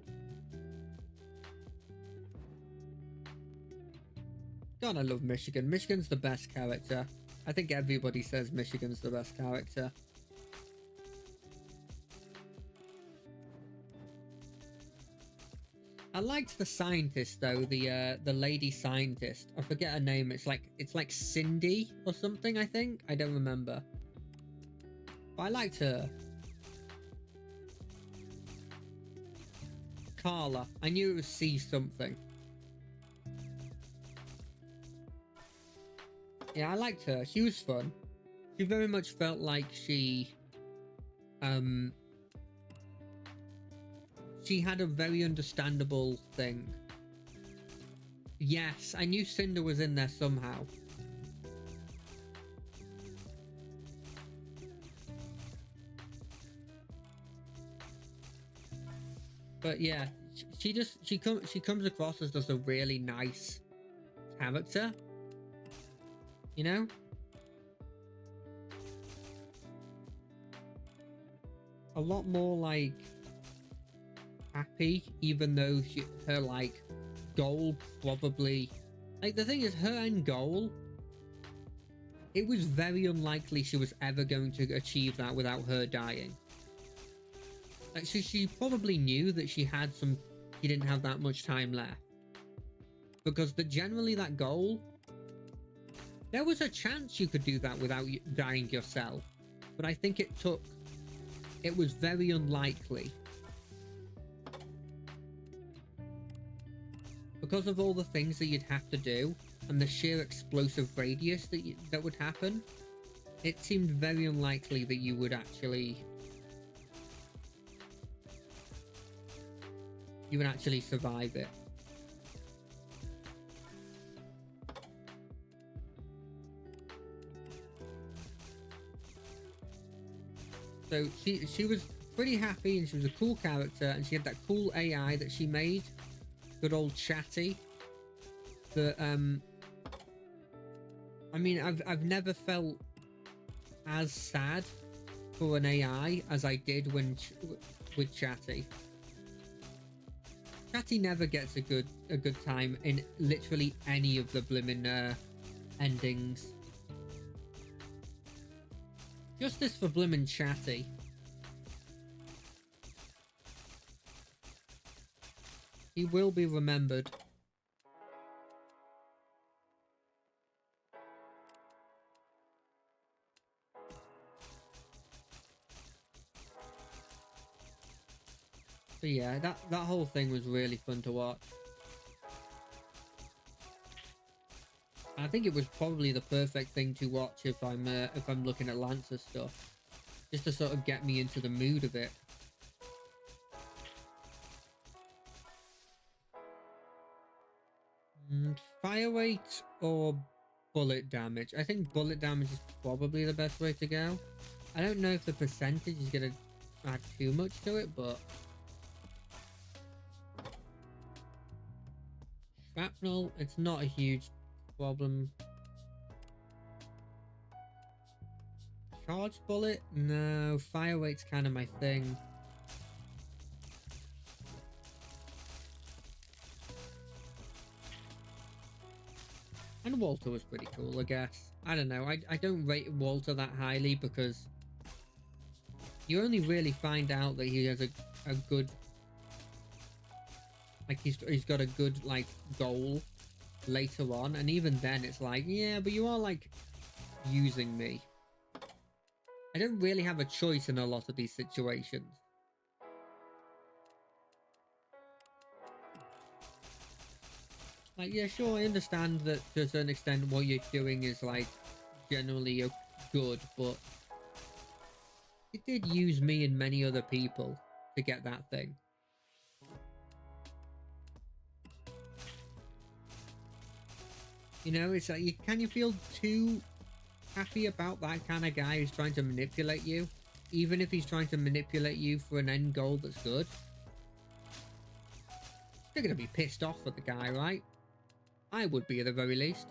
God, I love Michigan. Michigan's the best character. I think everybody says Michigan's the best character. I liked the scientist though, the lady scientist. I forget her name. It's like Cindy or something, I think. I don't remember. But I liked her. Carla. I knew it was C something. Yeah, I liked her. She was fun. She very much felt like she had a very understandable thing. Yes, I knew Cinder was in there somehow. But yeah, she comes across as just a really nice character, you know? A lot more like happy, even though her like goal probably, like, the thing is, her end goal, it was very unlikely she was ever going to achieve that without her dying. Like, so she probably knew that she didn't have that much time left, because generally that goal, there was a chance you could do that without dying yourself, but I think it was very unlikely because of all the things that you'd have to do and the sheer explosive radius that would happen. It seemed very unlikely that you would actually survive it. So she was pretty happy, and she was a cool character, and she had that cool AI that she made. Good old Chatty. That I mean, I've never felt as sad for an AI as I did with Chatty. Chatty never gets a good time in literally any of the blimmin' endings. Justice for blimmin' Chatty. He will be remembered. But yeah, that whole thing was really fun to watch. I think it was probably the perfect thing to watch if I'm looking at Lancer stuff, just to sort of get me into the mood of it. Fire rate or bullet damage? I think bullet damage is probably the best way to go. I don't know if the percentage is going to add too much to it, but shrapnel, it's not a huge problem. Charged bullet? No, fire rate's kind of my thing. And Walter was pretty cool, I guess. I don't know. I don't rate Walter that highly because you only really find out that he has a good, like, he's got a good, like, goal later on, and even then it's like, yeah, but you are, like, using me. I don't really have a choice in a lot of these situations. Like, yeah, sure, I understand that to a certain extent what you're doing is, like, generally good, but it did use me and many other people to get that thing. You know, it's like, can you feel too happy about that kind of guy who's trying to manipulate you, even if he's trying to manipulate you for an end goal that's good? You're gonna be pissed off at the guy, right? I would be, at the very least.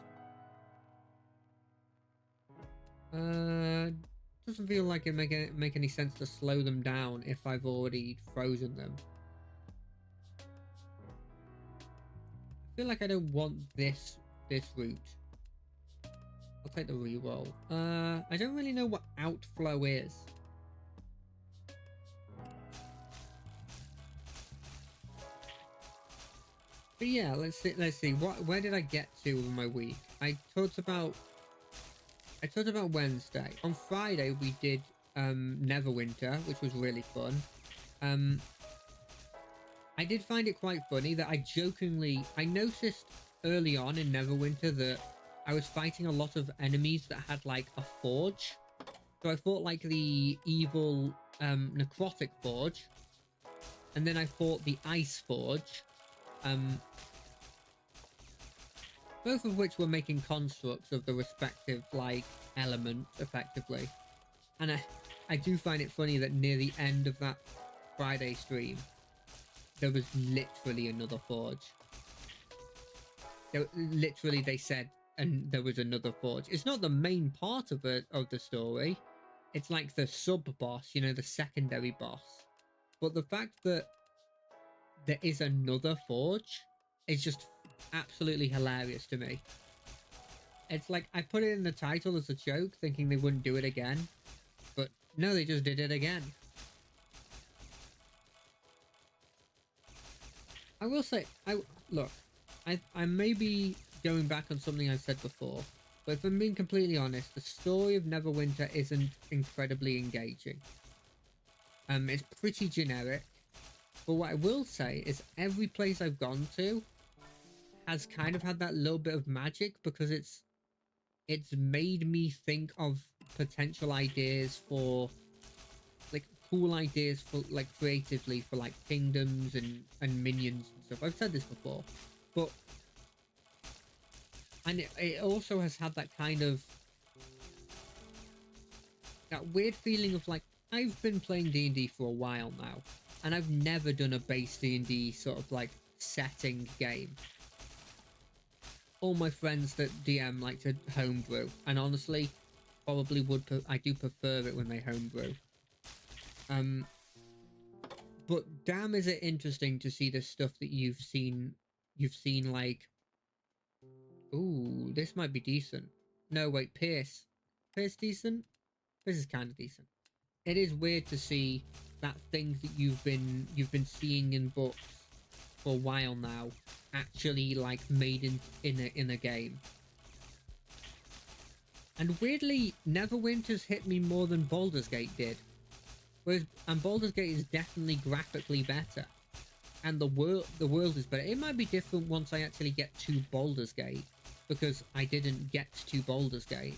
Doesn't feel like it make any sense to slow them down if I've already frozen them. I feel like I don't want this route. I'll take the reroll. I don't really know what outflow is. But yeah, let's see. Where did I get to in my week? I talked about Wednesday. On Friday we did Neverwinter, which was really fun. I did find it quite funny that I noticed early on in Neverwinter that I was fighting a lot of enemies that had like a forge. So I fought like the evil necrotic forge, and then I fought the ice forge, um, both of which were making constructs of the respective like element effectively. And I do find it funny that near the end of that Friday stream, there was literally another forge. Literally, they said, and there was another forge. It's not the main part of the story. It's like the sub boss, you know, the secondary boss. But the fact that there is another forge is just absolutely hilarious to me. It's like I put it in the title as a joke, thinking they wouldn't do it again, but no, they just did it again. I will say, look, I may be going back on something I said before, but if I'm being completely honest, the story of Neverwinter isn't incredibly engaging. It's pretty generic, but what I will say is every place I've gone to has kind of had that little bit of magic because it's made me think of potential ideas for like cool ideas for like creatively for like kingdoms and minions and stuff. I've said this before, but and it also has had that kind of that weird feeling of like I've been playing D&D for a while now, and I've never done a base D&D sort of like setting game. All my friends that DM like to homebrew, and honestly, probably would I do prefer it when they homebrew. Um, but damn, is it interesting to see the stuff that you've seen. You've seen like, ooh, this might be decent. No, wait, Pierce. Pierce decent. This is kind of decent. It is weird to see that things that you've been seeing in books for a while now actually like made in a game. And weirdly, Neverwinter's hit me more than Baldur's Gate did. And Baldur's Gate is definitely graphically better, and the world is better. It might be different once I actually get to Baldur's Gate, because I didn't get to Baldur's Gate.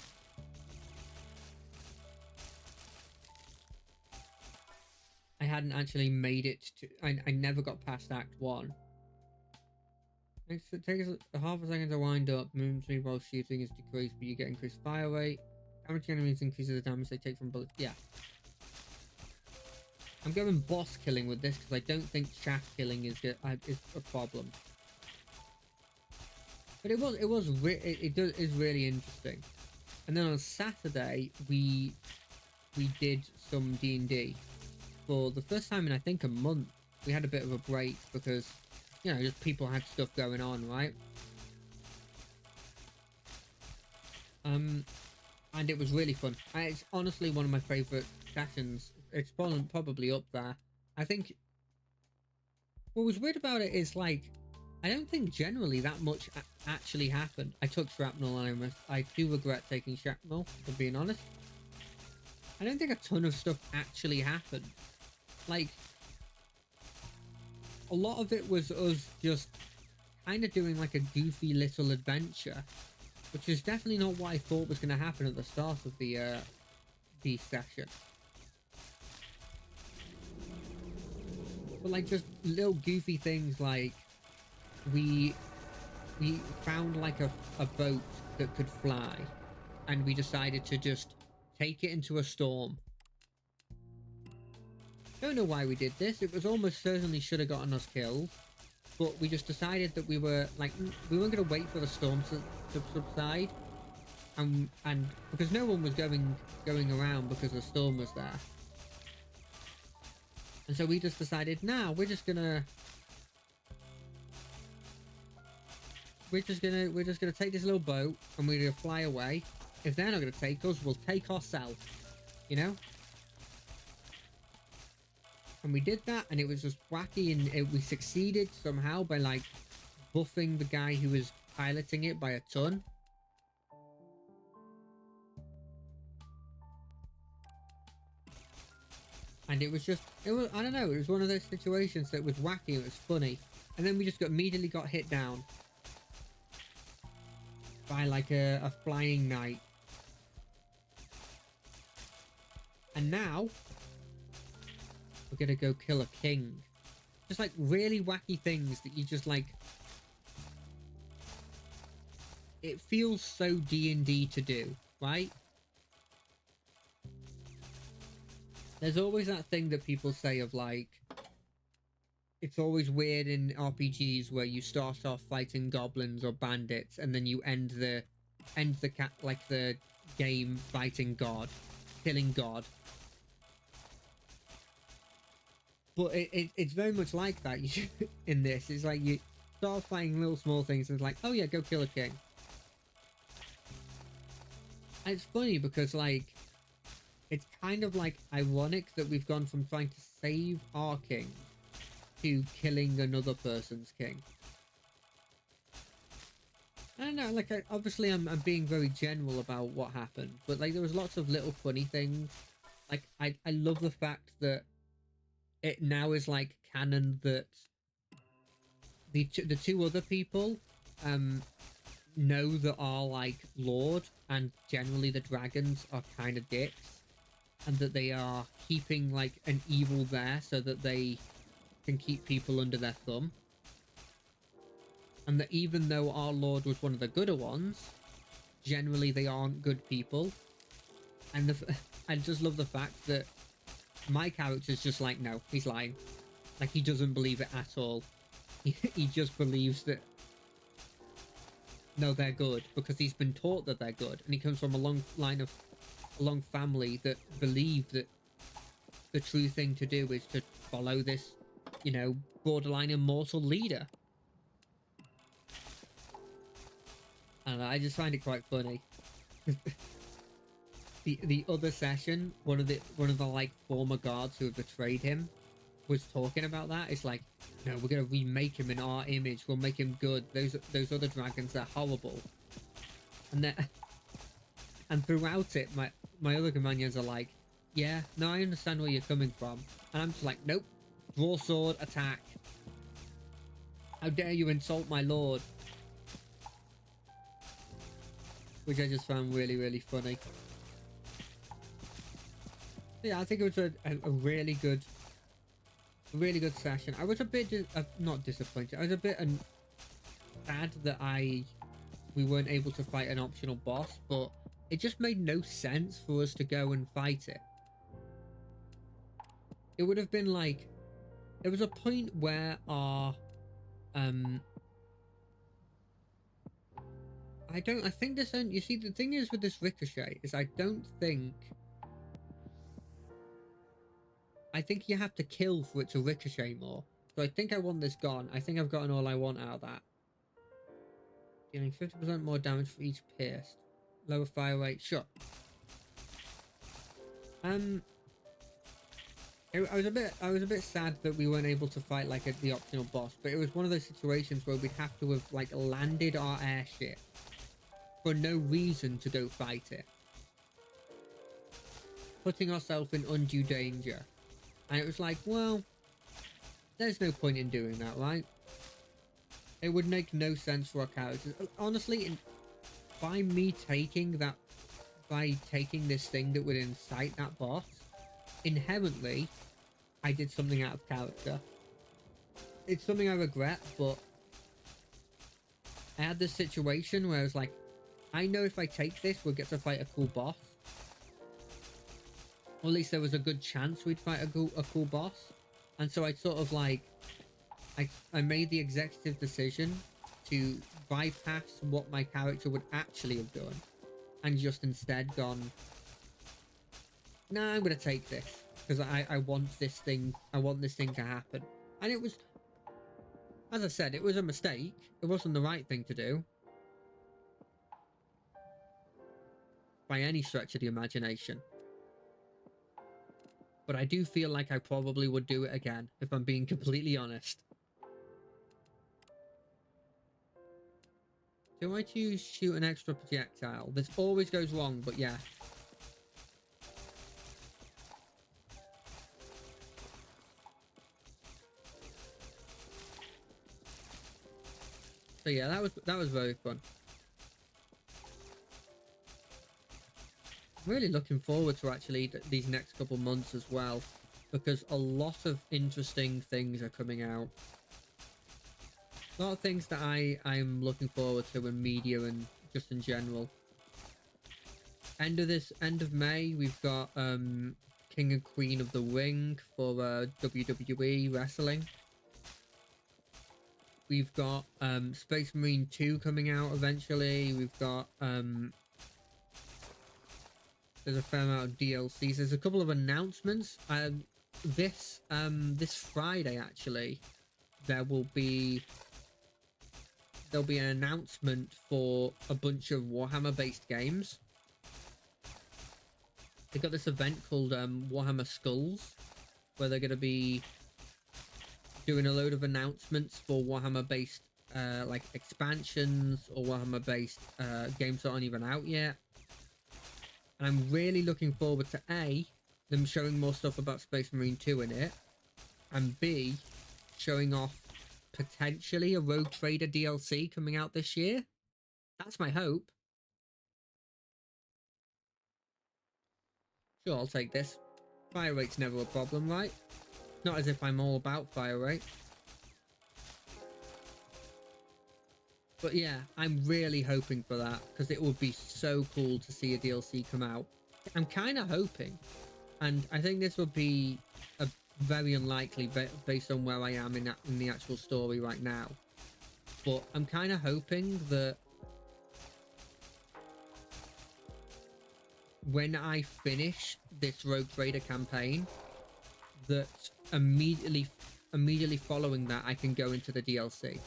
I hadn't actually made it to. I never got past Act 1. It takes a half a second to wind up. Movement speed while shooting is decreased, but you get increased fire rate. Damage enemies increases the damage they take from bullets. Yeah. I'm going boss killing with this because I don't think shaft killing is a problem. But it is really interesting. And then on Saturday we did some D&D for the first time in I think a month. We had a bit of a break because just people had stuff going on, right? And it was really fun. It's honestly one of my favorite sessions. It's probably up there. I think what was weird about it is like I don't think generally that much actually happened. I took shrapnel and I do regret taking shrapnel, for being honest. I don't think a ton of stuff actually happened. Like, a lot of it was us just kind of doing like a goofy little adventure, which is definitely not what I thought was going to happen at the start of the session. But like just little goofy things like we found like a boat that could fly, and we decided to just take it into a storm. Don't know why we did this. It was almost certainly should have gotten us killed, but we just decided that we weren't going to wait for the storm to subside, and because no one was going around because the storm was there, and so we just decided, nah, we're just gonna take this little boat and we're gonna fly away. If they're not gonna take us, we'll take ourselves, you know. And we did that, and it was just wacky, and we succeeded somehow by like buffing the guy who was piloting it by a ton. And it was just, it was, I don't know, it was one of those situations that was wacky, it was funny. And then we just immediately got hit down by like a flying knight. And now we're gonna go kill a king. Just like really wacky things that you just like, it feels so D&D to do, right? There's always that thing that people say of like, it's always weird in RPGs where you start off fighting goblins or bandits and then you end the like the game fighting God, killing God. But it's very much like that in this. It's like you start fighting little small things and it's like, oh yeah, go kill a king. And it's funny because like, it's kind of like ironic that we've gone from trying to save our king to killing another person's king. I don't know, like, obviously I'm being very general about what happened, but like there was lots of little funny things. Like I love the fact that it now is like canon that the two other people know that our like lord and generally the dragons are kind of dicks, and that they are keeping like an evil there so that they can keep people under their thumb. And that even though our lord was one of the gooder ones, generally they aren't good people. And I just love the fact that my character's just like, no, he's lying. Like, he doesn't believe it at all. He just believes that, no, they're good, because he's been taught that they're good. And he comes from a long family that believe that the true thing to do is to follow this, you know, borderline immortal leader. And I just find it quite funny. The other session, one of the like former guards who have betrayed him was talking about that. It's like, no, we're gonna remake him in our image. We'll make him good. Those other dragons, they're horrible. And and throughout it, my other companions are like, yeah, no, I understand where you're coming from. And I'm just like, nope, draw sword, attack. How dare you insult my lord? Which I just found really, really funny. Yeah, I think it was a really good session. I was a bit not disappointed. I was a bit sad that we weren't able to fight an optional boss, but it just made no sense for us to go and fight it. It would have been like, there was a point where our I think this, you see, the thing is with this ricochet is I think you have to kill for it to ricochet more. So I think I want this gone. I think I've gotten all I want out of that. Dealing 50% more damage for each pierced. Lower fire rate. Sure. I was a bit sad that we weren't able to fight like the optional boss, but it was one of those situations where we'd have to have like landed our airship for no reason to go fight it, putting ourselves in undue danger. And it was like, well, there's no point in doing that, right? It would make no sense for our characters. Honestly, by taking this thing that would incite that boss, inherently, I did something out of character. It's something I regret, but I had this situation where I was like, I know if I take this, we'll get to fight a cool boss. Or at least there was a good chance we'd fight a cool boss. And so I sort of like, I made the executive decision to bypass what my character would actually have done. And just instead gone, nah, I'm going to take this. Because I want this thing to happen. And it was, as I said, it was a mistake. It wasn't the right thing to do. By any stretch of the imagination. But I do feel like I probably would do it again, if I'm being completely honest. Do I choose shoot an extra projectile? This always goes wrong, but yeah. So yeah, that was very fun. I'm really looking forward to actually these next couple months as well, because a lot of interesting things are coming out. A lot of things that I'm looking forward to in media and just in general. End of May, we've got King and Queen of the Ring for WWE wrestling. We've got Space Marine 2 coming out eventually. We've got there's a fair amount of DLCs. There's a couple of announcements. This Friday actually, there'll be an announcement for a bunch of Warhammer based games. They got this event called Warhammer Skulls, where they're going to be doing a load of announcements for Warhammer based like expansions or Warhammer based games that aren't even out yet. And I'm really looking forward to A, them showing more stuff about Space Marine 2 in it, and B, showing off potentially a Rogue Trader DLC coming out this year. That's my hope. Sure, I'll take this. Fire rate's never a problem, right? Not as if I'm all about fire rate. But yeah, I'm really hoping for that, because it would be so cool to see a DLC come out. I'm kind of hoping, and I think this would be a very unlikely based on where I am in the actual story right now. But I'm kind of hoping that when I finish this Rogue Trader campaign, that immediately following that, I can go into the DLC.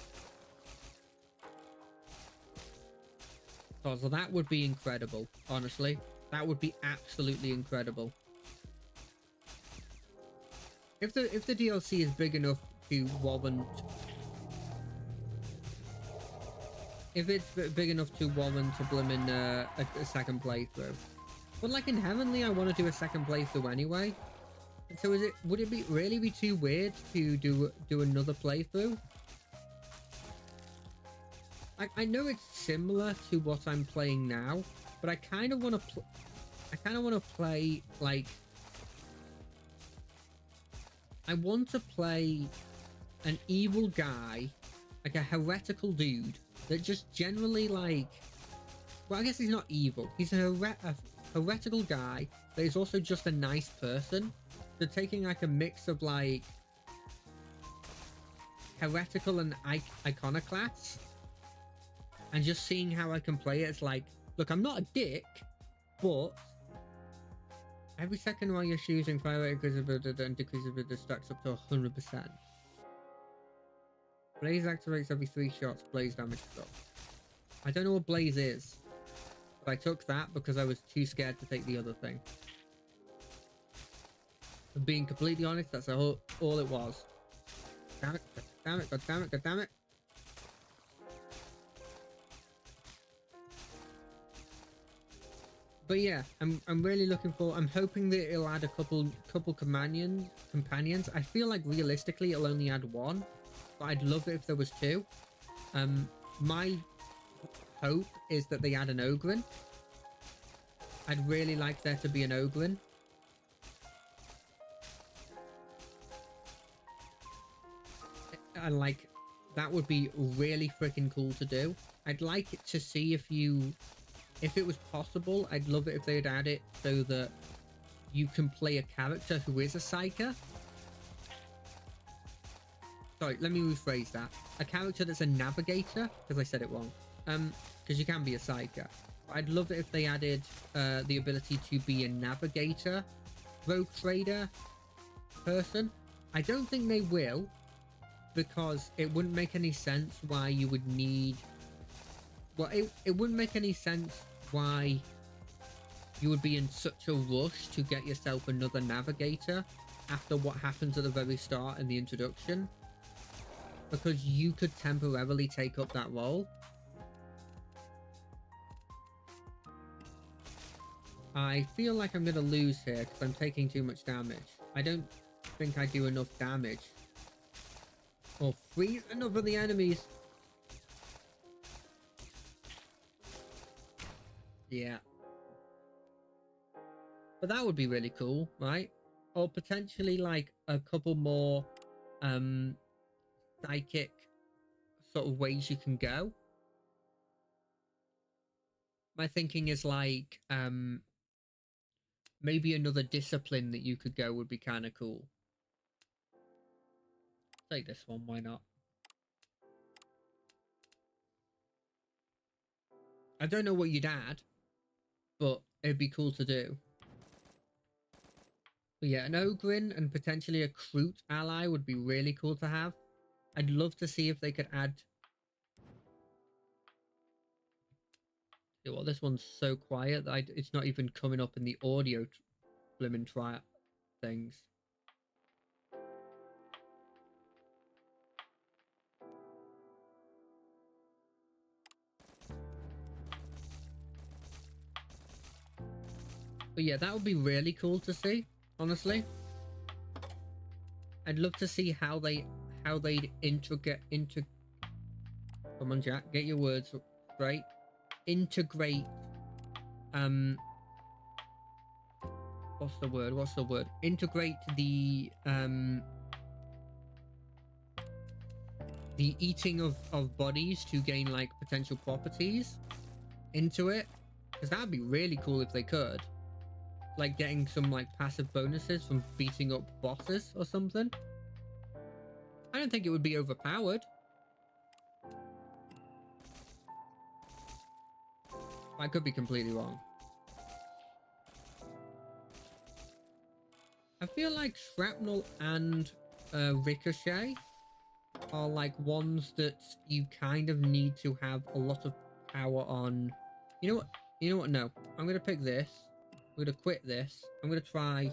So that would be incredible, honestly. That would be absolutely incredible. If the DLC is big enough to warrant... If it's big enough to warrant a blooming a second playthrough. But like in Heavenly, I want to do a second playthrough anyway. So would it really be too weird to do another playthrough? I know it's similar to what I'm playing now, but I kind of want to play like... I want to play an evil guy, like a heretical dude that just generally like... Well, I guess he's not evil. He's a heretical guy, but he's also just a nice person. So taking like a mix of like heretical and iconoclast, and just seeing how I can play it. It's like, look, I'm not a dick, but every second while you're shooting, fire rate increases and decreases with the stacks up to 100%. Blaze activates every 3 shots. Blaze damage drop. I don't know what Blaze is, but I took that because I was too scared to take the other thing. And being completely honest, that's all it was. Damn it, god damn it, god damn it, god damn it. But yeah, I'm really looking for... I'm hoping that it'll add a couple companions. I feel like realistically it'll only add 1, but I'd love it if there was 2. My hope is that they add an Ogren. I'd really like there to be an Ogren. And like, that would be really freaking cool to do. I'd like it to see if it was possible. I'd love it if they'd add it so that you can play a character who is a psyker. Sorry, let me rephrase that. A character that's a navigator, because I said it wrong. Because you can be a psyker. I'd love it if they added the ability to be a navigator, rogue trader person. I don't think they will, because it wouldn't make any sense why you would need... Well, it wouldn't make any sense why you would be in such a rush to get yourself another navigator after what happens at the very start in the introduction, because you could temporarily take up that role. I feel like I'm going to lose here because I'm taking too much damage. I don't think I do enough damage. Or freeze enough of the enemies. Yeah. But that would be really cool, right? Or potentially like a couple more psychic sort of ways you can go. My thinking is like maybe another discipline that you could go would be kind of cool. Take this one, why not? I don't know what you'd add, but it'd be cool to do. But yeah, an Ogrin and potentially a Kroot ally would be really cool to have. I'd love to see if they could add... Well, this one's so quiet that it's not even coming up in the audio blimmin' try things. But yeah, that would be really cool to see, honestly. I'd love to see how they'd integrate into... Come on, Jack, get your words straight. Integrate what's the word? Integrate the eating of bodies to gain like potential properties into it, because that would be really cool if they could, like getting some like passive bonuses from beating up bosses or something. I don't think it would be overpowered. I could be completely wrong. I feel like Shrapnel and Ricochet are like ones that you kind of need to have a lot of power on. You know what? No, I'm gonna pick this. I'm gonna quit this. I want to try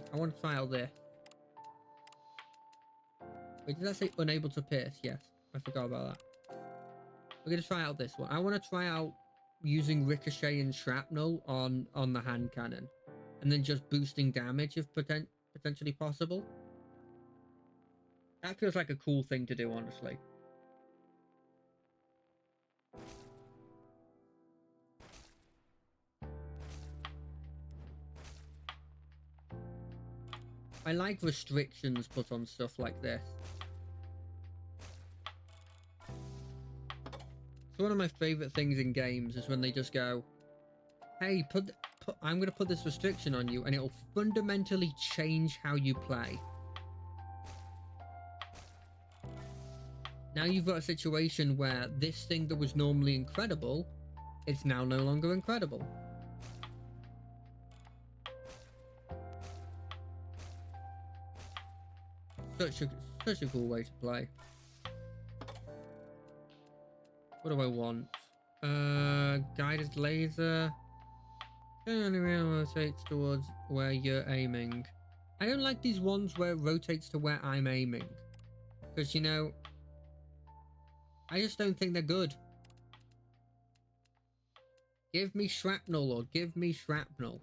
out this. Wait, did that say unable to pierce? Yes, I forgot about that. We're gonna try out this one. I want to try out using Ricochet and Shrapnel on the hand cannon, and then just boosting damage if potentially possible. That feels like a cool thing to do, honestly. I like restrictions put on stuff like this. So one of my favorite things in games is when they just go, hey, I'm going to put this restriction on you and it'll fundamentally change how you play. Now you've got a situation where this thing that was normally incredible, it's now no longer incredible. Such a cool way to play. What do I want? Guided laser. Only rotates towards where you're aiming. I don't like these ones where it rotates to where I'm aiming. Because, you know, I just don't think they're good. Give me shrapnel or give me shrapnel.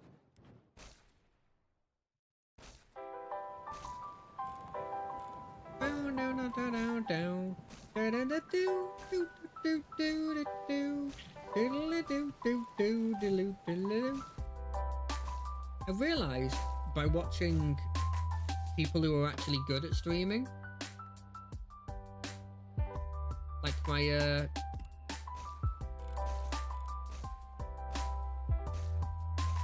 I've realised by watching people who are actually good at streaming, like my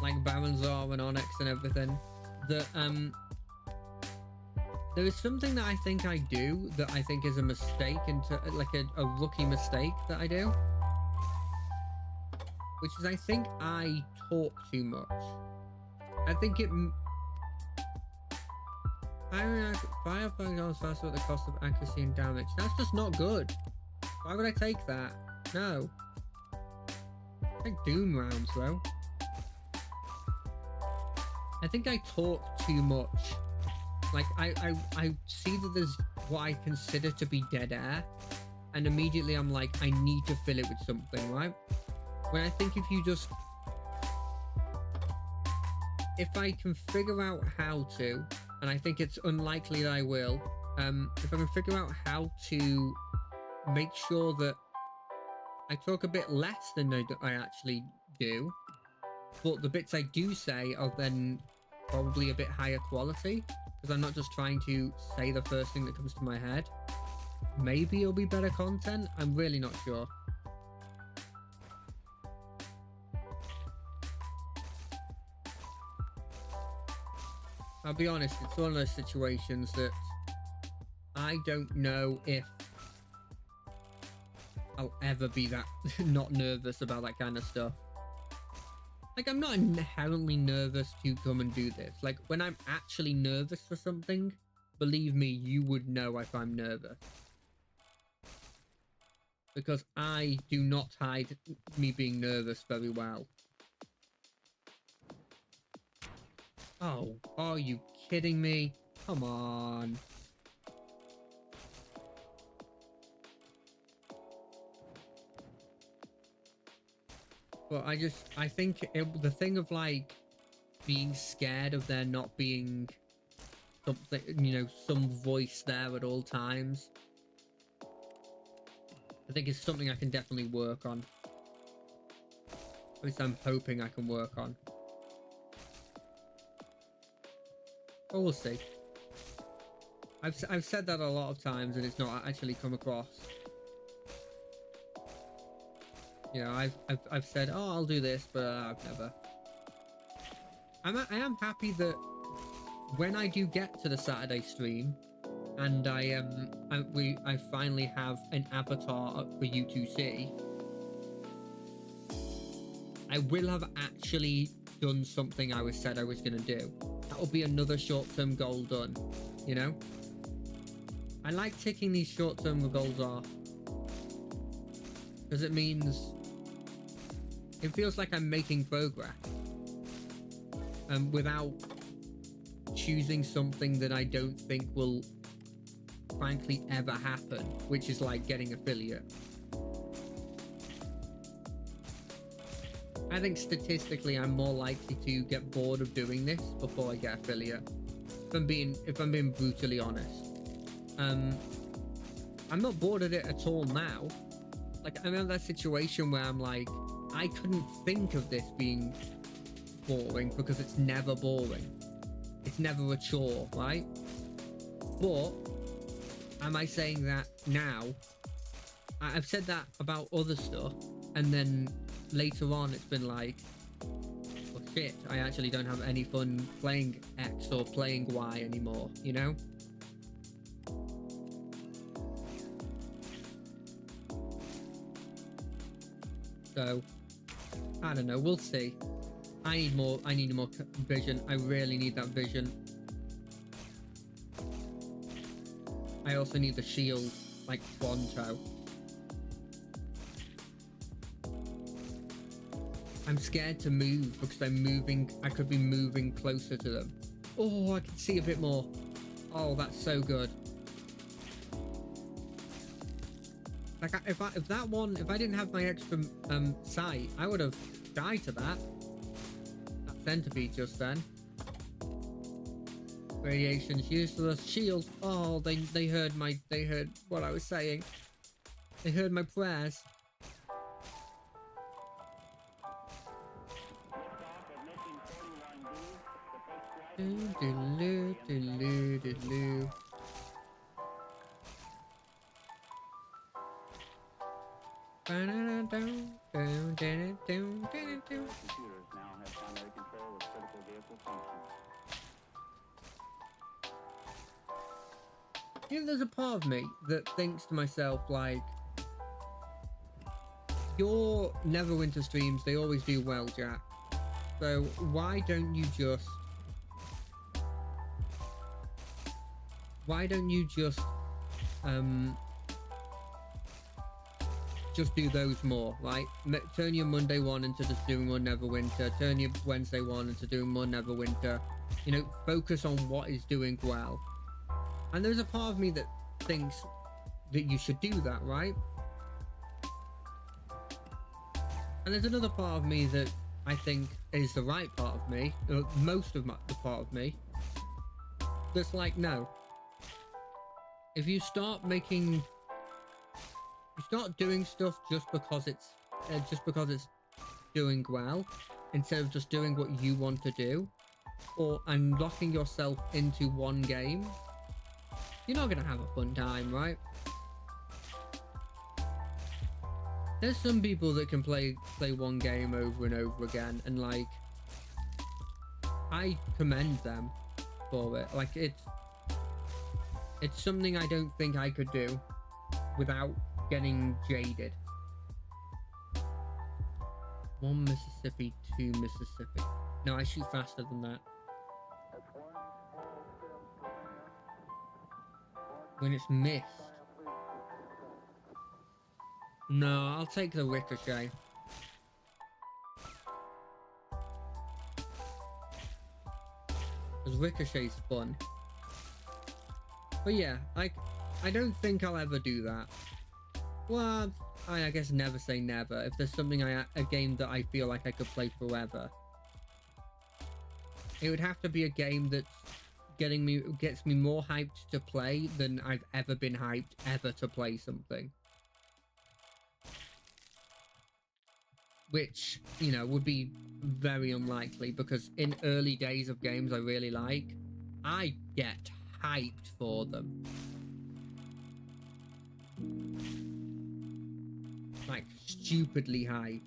like Baronzar and Onyx and everything, that there is something that I think I do that I think is a mistake, into like a rookie mistake that I do, which is I think I talk too much. I think it. Fire goes faster at the cost of accuracy and damage. That's just not good. Why would I take that? No. Take Doom rounds though. I think I talk too much. Like I see that there's what I consider to be dead air, and immediately I'm like, I need to fill it with something, right? When I think if I can figure out how to, and I think it's unlikely that I will, if I can figure out how to make sure that I talk a bit less than I actually do, but the bits I do say are then probably a bit higher quality, because I'm not just trying to say the first thing that comes to my head. Maybe it'll be better content. I'm really not sure. I'll be honest, it's one of those situations that I don't know if I'll ever be that not nervous about that kind of stuff. Like, I'm not inherently nervous to come and do this. Like, when I'm actually nervous for something, believe me, you would know if I'm nervous. Because I do not hide me being nervous very well. Oh, are you kidding me? Come on. But I think the thing of like being scared of there not being something, you know, some voice there at all times, I think it's something I can definitely work on. At least I'm hoping I can work on. But we'll see. I've said that a lot of times and it's not actually come across. You know, I've said, oh, I'll do this, but I've never. I am happy that when I do get to the Saturday stream, and I finally have an avatar for you to see, I will have actually done something I said I was gonna do. That'll be another short-term goal done. You know, I like ticking these short-term goals off because it means it feels like I'm making progress, without choosing something that I don't think will frankly ever happen, which is like getting affiliate. I think statistically I'm more likely to get bored of doing this before I get affiliate, if I'm being brutally honest. I'm not bored of it at all now. Like, I'm in that situation where I'm like, I couldn't think of this being boring because it's never boring. It's never a chore, right? But am I saying that now? I've said that about other stuff, and then later on it's been like, well, shit, I actually don't have any fun playing X or playing Y anymore, you know? So I don't know, we'll see. I need more vision. I really need that vision. I also need the shield, like pronto. I'm scared to move because I could be moving closer to them. Oh, I can see a bit more. Oh, that's so good. Like, if I didn't have my extra sight, I would have died to that centipede just then. Radiation's useless. Shield. Oh, they heard what I was saying. They heard my prayers. You know, there's a part of me that thinks to myself, like, your Neverwinter streams, they always do well, Jack. So why don't you just do those more, right? Turn your Monday one into just doing more Neverwinter. Turn your Wednesday one into doing more Neverwinter. You know, focus on what is doing well. And there's a part of me that thinks that you should do that, right? And there's another part of me that I think is the right part of me, most of the part of me, that's like, no. If you start doing stuff just because it's doing well, instead of just doing what you want to do, or and locking yourself into one game, you're not gonna have a fun time, right? There's some people that can play one game over and over again, and like, I commend them for it. Like, it's something I don't think I could do without getting jaded. 1 Mississippi, 2 Mississippi. No, I shoot faster than that. When it's missed. No, I'll take the ricochet. Because ricochet's fun. But yeah, I don't think I'll ever do that. Well, I guess never say never. If there's something a game that I feel like I could play forever, it would have to be a game that's gets me more hyped to play than I've ever been hyped ever to play something. Which, you know, would be very unlikely, because in early days of games I really like, I get hyped for them. Like, stupidly hyped.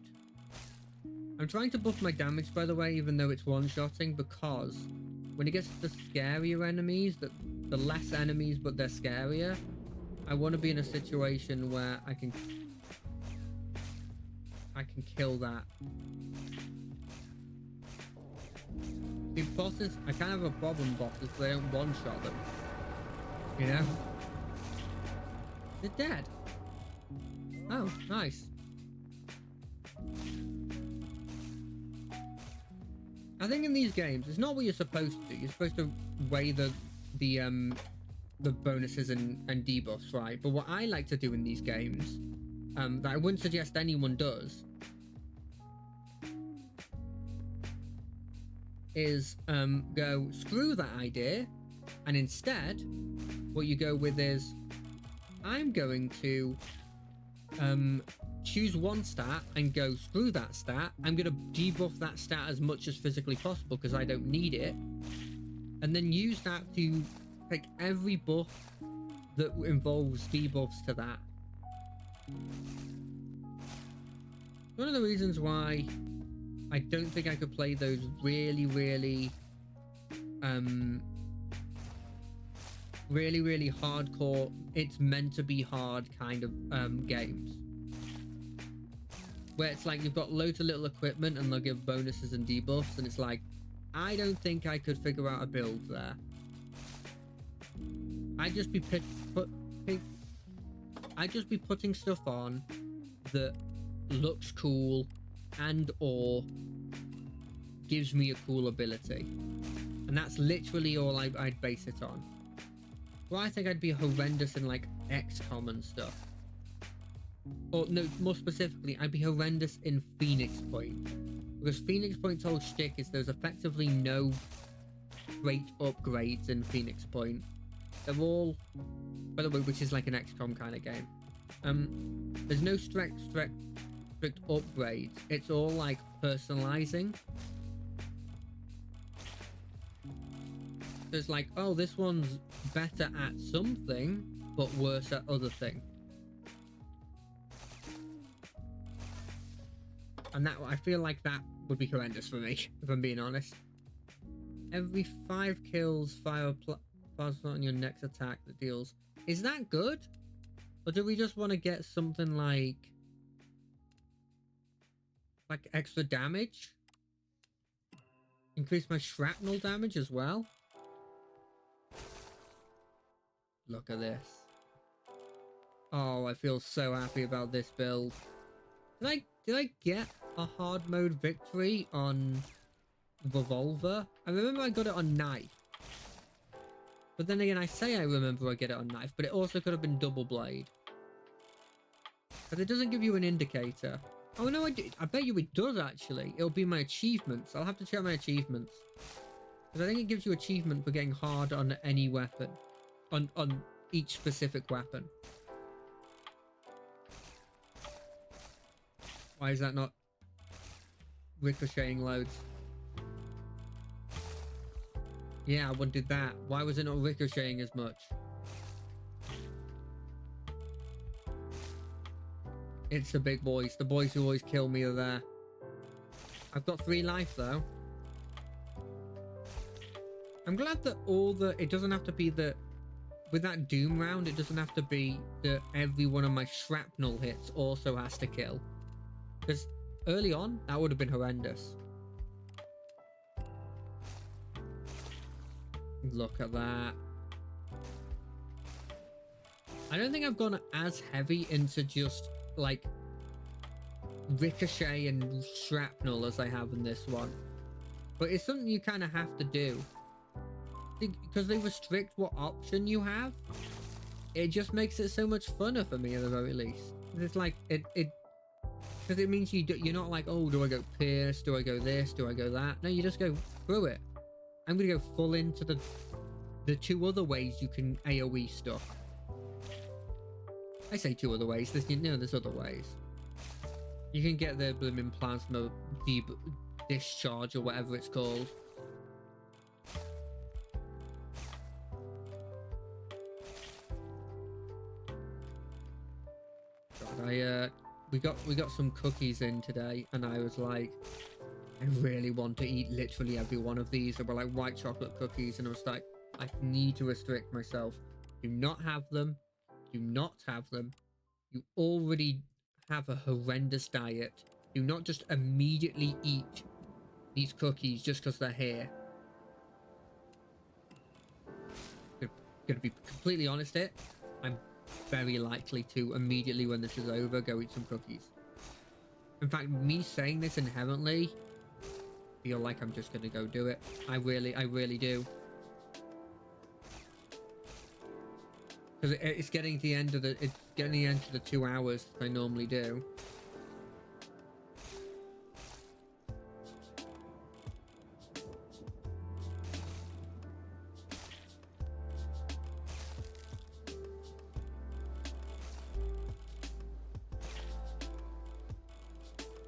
I'm trying to buff my damage, by the way, even though it's one-shotting, because when it gets to the scarier enemies, the less enemies but they're scarier, I want to be in a situation where I can kill that. See, bosses, I kind of have a problem bosses, they don't one-shot them. You know? They're dead. Oh, nice. I think in these games, it's not what you're supposed to do. You're supposed to weigh the bonuses and debuffs, right? But what I like to do in these games, that I wouldn't suggest anyone does, is go screw that idea, and instead what you go with is, I'm going to choose one stat and go screw that stat. I'm going to debuff that stat as much as physically possible because I don't need it, and then use that to take every buff that involves debuffs to that. One of the reasons why I don't think I could play those really hardcore, it's meant to be hard kind of games, where it's like you've got loads of little equipment and they'll give bonuses and debuffs, and it's like, I don't think I could figure out a build there. I'd just be putting stuff on that looks cool and or gives me a cool ability, and that's literally all I'd base it on. Well, I think I'd be horrendous in like XCOM and stuff, or no, more specifically, I'd be horrendous in Phoenix Point, because Phoenix Point's whole shtick is there's effectively no great upgrades in Phoenix Point. They're all, by the way, which is like an XCOM kind of game. There's no strict upgrades. It's all like personalizing. There's like, oh, this one's better at something but worse at other thing, and that, I feel like that would be horrendous for me, if I'm being honest. Every 5 kills, fire plasma on your next attack that deals. Is that good? Or do we just want to get something like extra damage? Increase my shrapnel damage as well? Look at this. Oh, I feel so happy about this build. Did I get a hard mode victory on Revolver? I remember I got it on Knife. But then again, I say I remember I get it on Knife, but it also could have been Double Blade. But it doesn't give you an indicator. Oh no, I bet you it does actually. It'll be my achievements. I'll have to check my achievements, because I think it gives you achievement for getting hard on any weapon. On each specific weapon. Why is that not ricocheting loads. Yeah, I wanted that. Why was it not ricocheting as much? It's the big boys. The boys who always kill me are there. I've got 3 life though. I'm glad that it doesn't have to be that with that Doom round, it doesn't have to be that every one of my shrapnel hits also has to kill. Because early on, that would have been horrendous. Look at that. I don't think I've gone as heavy into just like ricochet and shrapnel as I have in this one. But it's something you kind of have to do. Because they restrict what option you have. It just makes it so much funner for me at the very least. It's like, because it means you're not like, oh, do I go pierce? Do I go this? Do I go that? No, you just go through it. I'm going to go full into the 2 other ways you can AoE stuff. I say 2 other ways. There's other ways. You can get the blooming plasma discharge or whatever it's called. God, we got some cookies in today, and I was like, I really want to eat literally every one of these. They were like white chocolate cookies, and I was like, I need to restrict myself. Do not have them. Do not have them. You already have a horrendous diet. Do not just immediately eat these cookies just because they're here. Gonna be completely honest here. I'm very likely to immediately when this is over go eat some cookies. In fact, me saying this inherently feel like I'm just gonna go do it. I really do. Because it's getting to the end of the 2 hours that I normally do.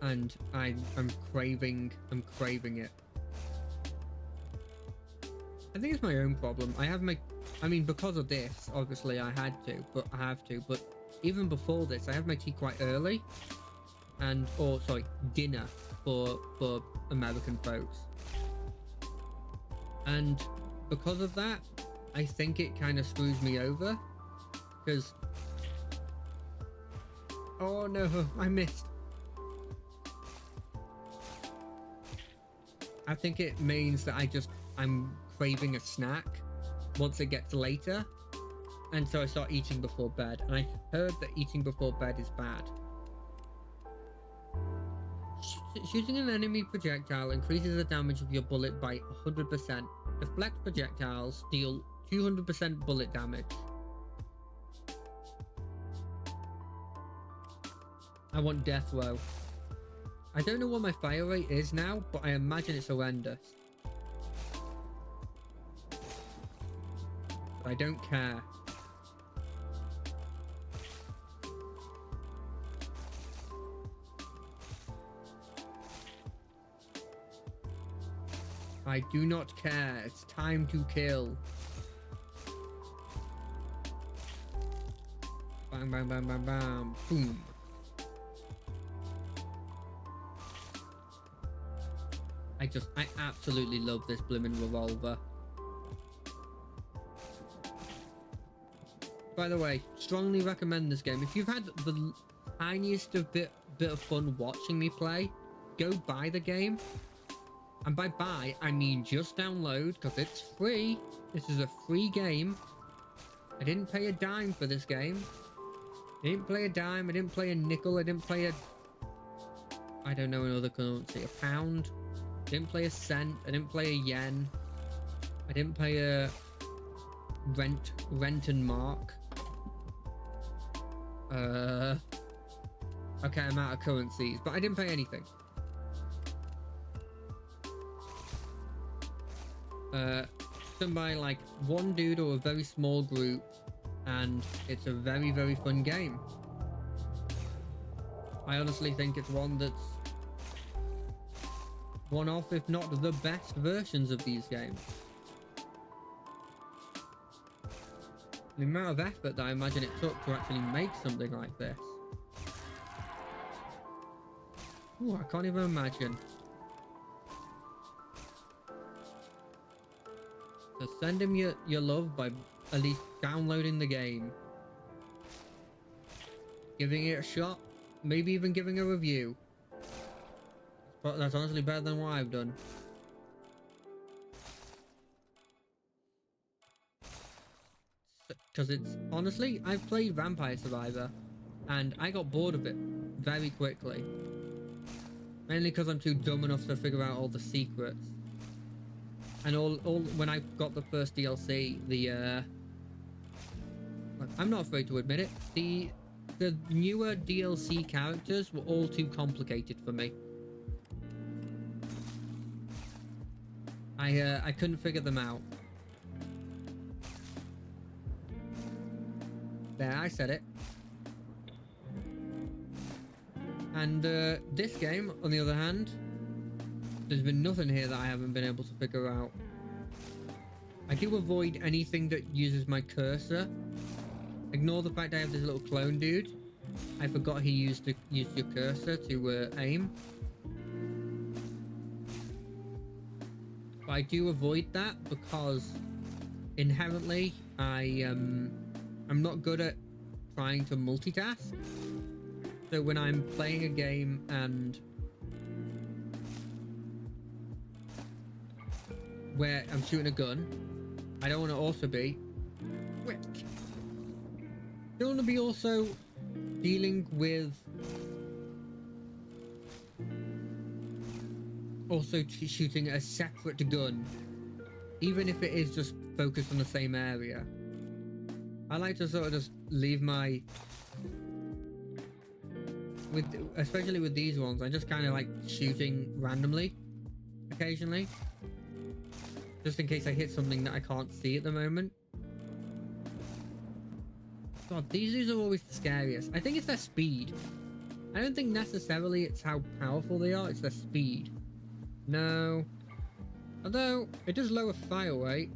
And I'm craving it. I think it's my own problem. I mean, because of this, obviously I have to, but even before this, I have my tea quite early. Dinner for American folks. And because of that, I think it kind of screws me over. Because, oh no, I missed. I think it means that I'm craving a snack once it gets later, and so I start eating before bed. And I heard that eating before bed is bad. Shooting an enemy projectile increases the damage of your bullet by 100%. Deflect projectiles deal 200% bullet damage. I want death row. I don't know what my fire rate is now, but I imagine it's horrendous. But I don't care. I do not care. It's time to kill. Bam, bam, bam, bam, bam. Boom. I absolutely love this blimmin' revolver. By the way, strongly recommend this game. If you've had the tiniest bit of fun watching me play, go buy the game. And by buy, I mean just download, because it's free. This is a free game. I didn't pay a dime for this game. I didn't play a dime. I didn't play a nickel. I didn't play I don't know another currency. A pound. I didn't play a cent. I didn't play a yen. I didn't pay a rent and mark. Okay, I'm out of currencies, but I didn't pay anything. Done by like one dude or a very small group, and it's a very, very fun game. I honestly think it's one that's one of, if not the best versions of these games. The amount of effort that I imagine it took to actually make something like this. Ooh, I can't even imagine. So send him your love by at least downloading the game. Giving it a shot. Maybe even giving a review. But that's honestly better than what I've done. Because it's honestly, I've played Vampire Survivor and I got bored of it very quickly. Mainly because I'm too dumb enough to figure out all the secrets. And all when I got the first DLC, I'm not afraid to admit it, the newer DLC characters were all too complicated for me. I couldn't figure them out. There, I said it. And this game, on the other hand, there's been nothing here that I haven't been able to figure out. I do avoid anything that uses my cursor. Ignore the fact I have this little clone dude. I forgot he used your cursor to aim. But I do avoid that because inherently I'm not good at trying to multitask. So when I'm playing a game and where I'm shooting a gun, I don't want to also be quick. I don't want to be also dealing with shooting a separate gun, even if it is just focused on the same area. I like to sort of just leave my especially with these ones, I just kind of like shooting randomly occasionally, just in case I hit something that I can't see at the moment. God, these are always the scariest. I think it's their speed. I don't think necessarily it's how powerful they are, it's their speed. No. Although, it does lower fire rate.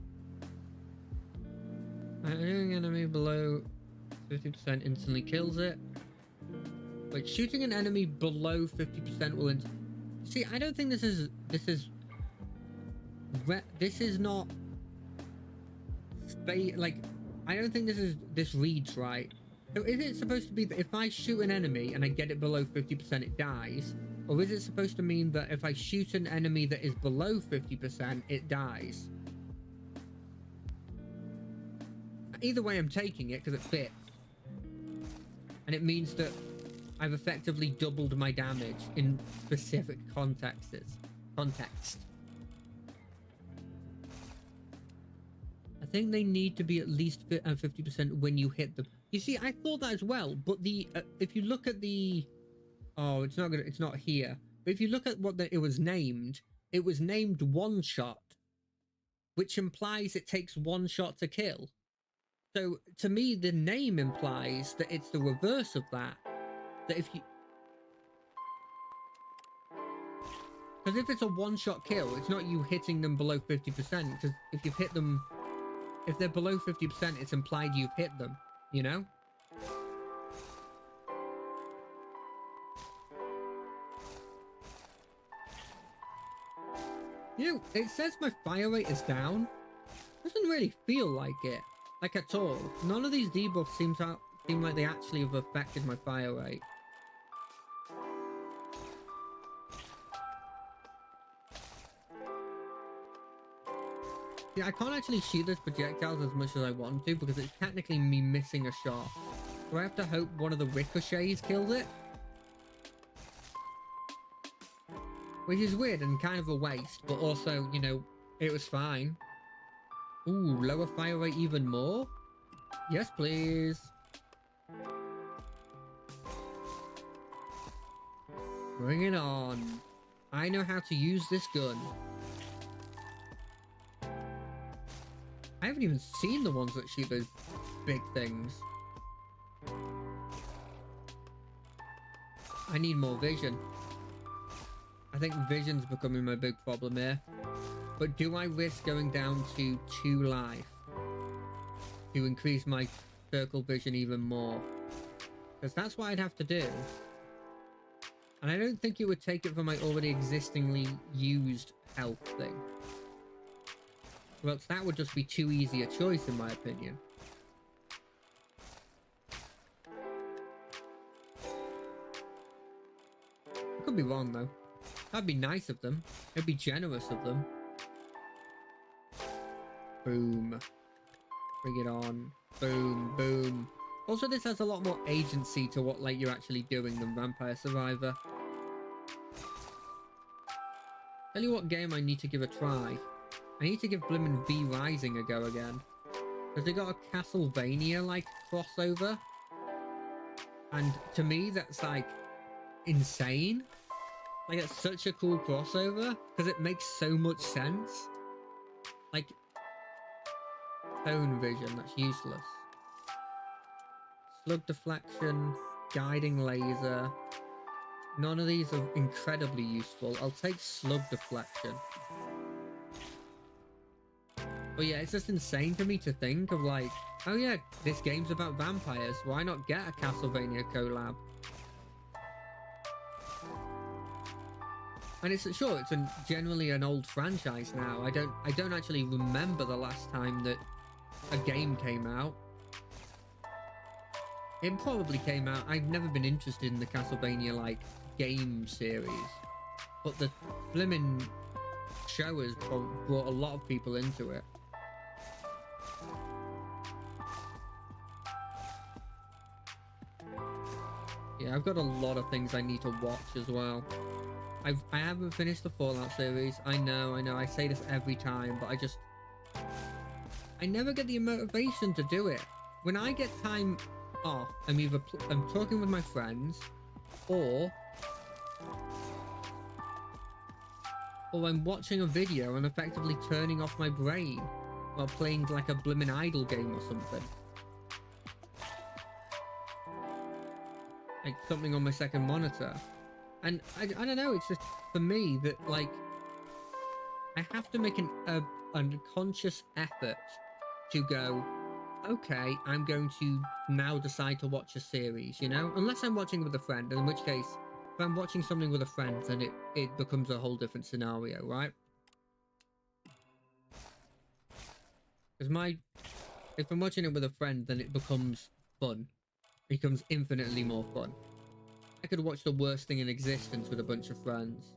An enemy below 50% instantly kills it. Wait, shooting an enemy below 50% will see, I don't think this is not like, I don't think this reads right. So is it supposed to be that if I shoot an enemy and I get it below 50% it dies? Or is it supposed to mean that if I shoot an enemy that is below 50% it dies? Either way I'm taking it because it fits. And it means that I've effectively doubled my damage in specific context. I think they need to be at least 50% when you hit them. You see, I thought that as well, but if you look at the... Oh, it's not here. But if you look at what it was named one shot, which implies it takes one shot to kill. So to me, the name implies that it's the reverse of that. That if you... Because if it's a one-shot kill, it's not you hitting them below 50%. Because if you've hit them... If they're below 50%, it's implied you've hit them. You know? You know, it says my fire rate is down. Doesn't really feel like it. Like at all. None of these debuffs seem like they actually have affected my fire rate. Yeah, I can't actually shoot those projectiles as much as I want to because it's technically me missing a shot. So I have to hope one of the ricochets killed it. Which is weird and kind of a waste, but also, you know, it was fine. Ooh, lower fire rate even more? Yes, please. Bring it on. I know how to use this gun. I haven't even seen the ones that shoot those big things. I need more vision. I I think vision's becoming my big problem here. But do I risk going down to 2 life to increase my circle vision even more? Because that's what I'd have to do. And I don't think it would take it from my already existingly used health thing. Well, that would just be too easy a choice in my opinion. I could be wrong though. That'd be nice of them. It'd be generous of them. Boom. Bring it on. Boom, boom. Also, this has a lot more agency to what like you're actually doing than Vampire Survivor. Tell you what game I need to give a try. I need to give Blimmin' V Rising a go again. Because they got a Castlevania-like crossover. And to me, that's like insane. Like, it's such a cool crossover. Because it makes so much sense. Like, tone vision, that's useless. Slug deflection, guiding laser. None of these are incredibly useful. I'll take slug deflection. But yeah, it's just insane to me to think of like, oh yeah, this game's about vampires. Why not get a Castlevania collab? And it's sure it's generally an old franchise now. I don't actually remember the last time that a game came out. It probably came out. I've never been interested in the Castlevania like game series, but the blimmin' show has brought a lot of people into it. Yeah, I've got a lot of things I need to watch as well. I haven't finished the Fallout series. I know. I say this every time, but I never get the motivation to do it. When I get time off, I'm either I'm talking with my friends, or I'm watching a video and effectively turning off my brain while playing like a blimmin' idle game or something. Like something on my second monitor. And I don't know, it's just for me that like I have to make a conscious effort to go, okay, I'm going to now decide to watch a series, you know? Unless I'm watching with a friend, in which case, if I'm watching something with a friend, then it becomes a whole different scenario, right? Because if I'm watching it with a friend, then it becomes fun. It becomes infinitely more fun. I could watch the worst thing in existence with a bunch of friends.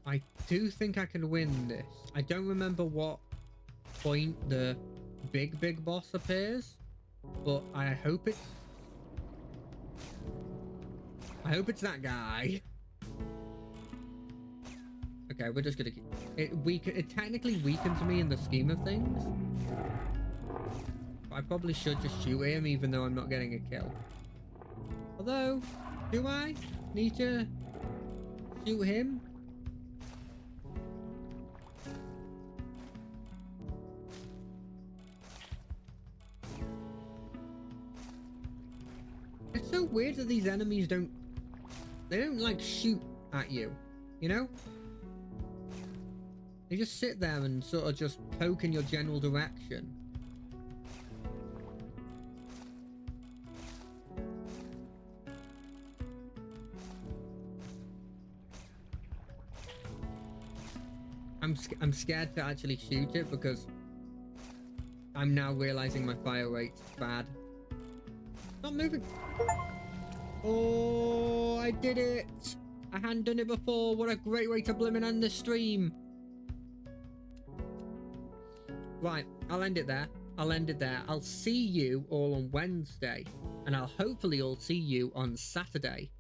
I do think I can win this. I don't remember what point the big boss appears, but I hope it's that guy. Okay, we're just gonna keep it technically weakens me in the scheme of things. But I probably should just shoot him even though I'm not getting a kill. Although, do I need to shoot him? It's so weird that these enemies don't like shoot at you, you know? They just sit there and sort of just poke in your general direction. I'm scared to actually shoot it because I'm now realizing my fire rate's bad. Not moving. Oh, I did it. I hadn't done it before. What a great way to blimmin' end the stream. Right, I'll end it there. I'll see you all on Wednesday. And I'll hopefully all see you on Saturday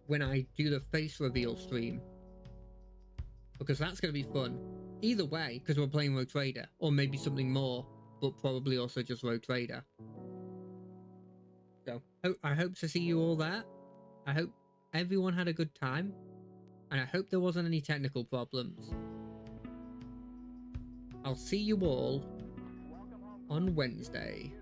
when I do the face reveal stream. Because that's going to be fun. Either way, because we're playing Rogue Trader. Or maybe something more, but probably also just Rogue Trader. So, I hope to see you all there. I hope everyone had a good time, and I hope there wasn't any technical problems. I'll see you all on Wednesday.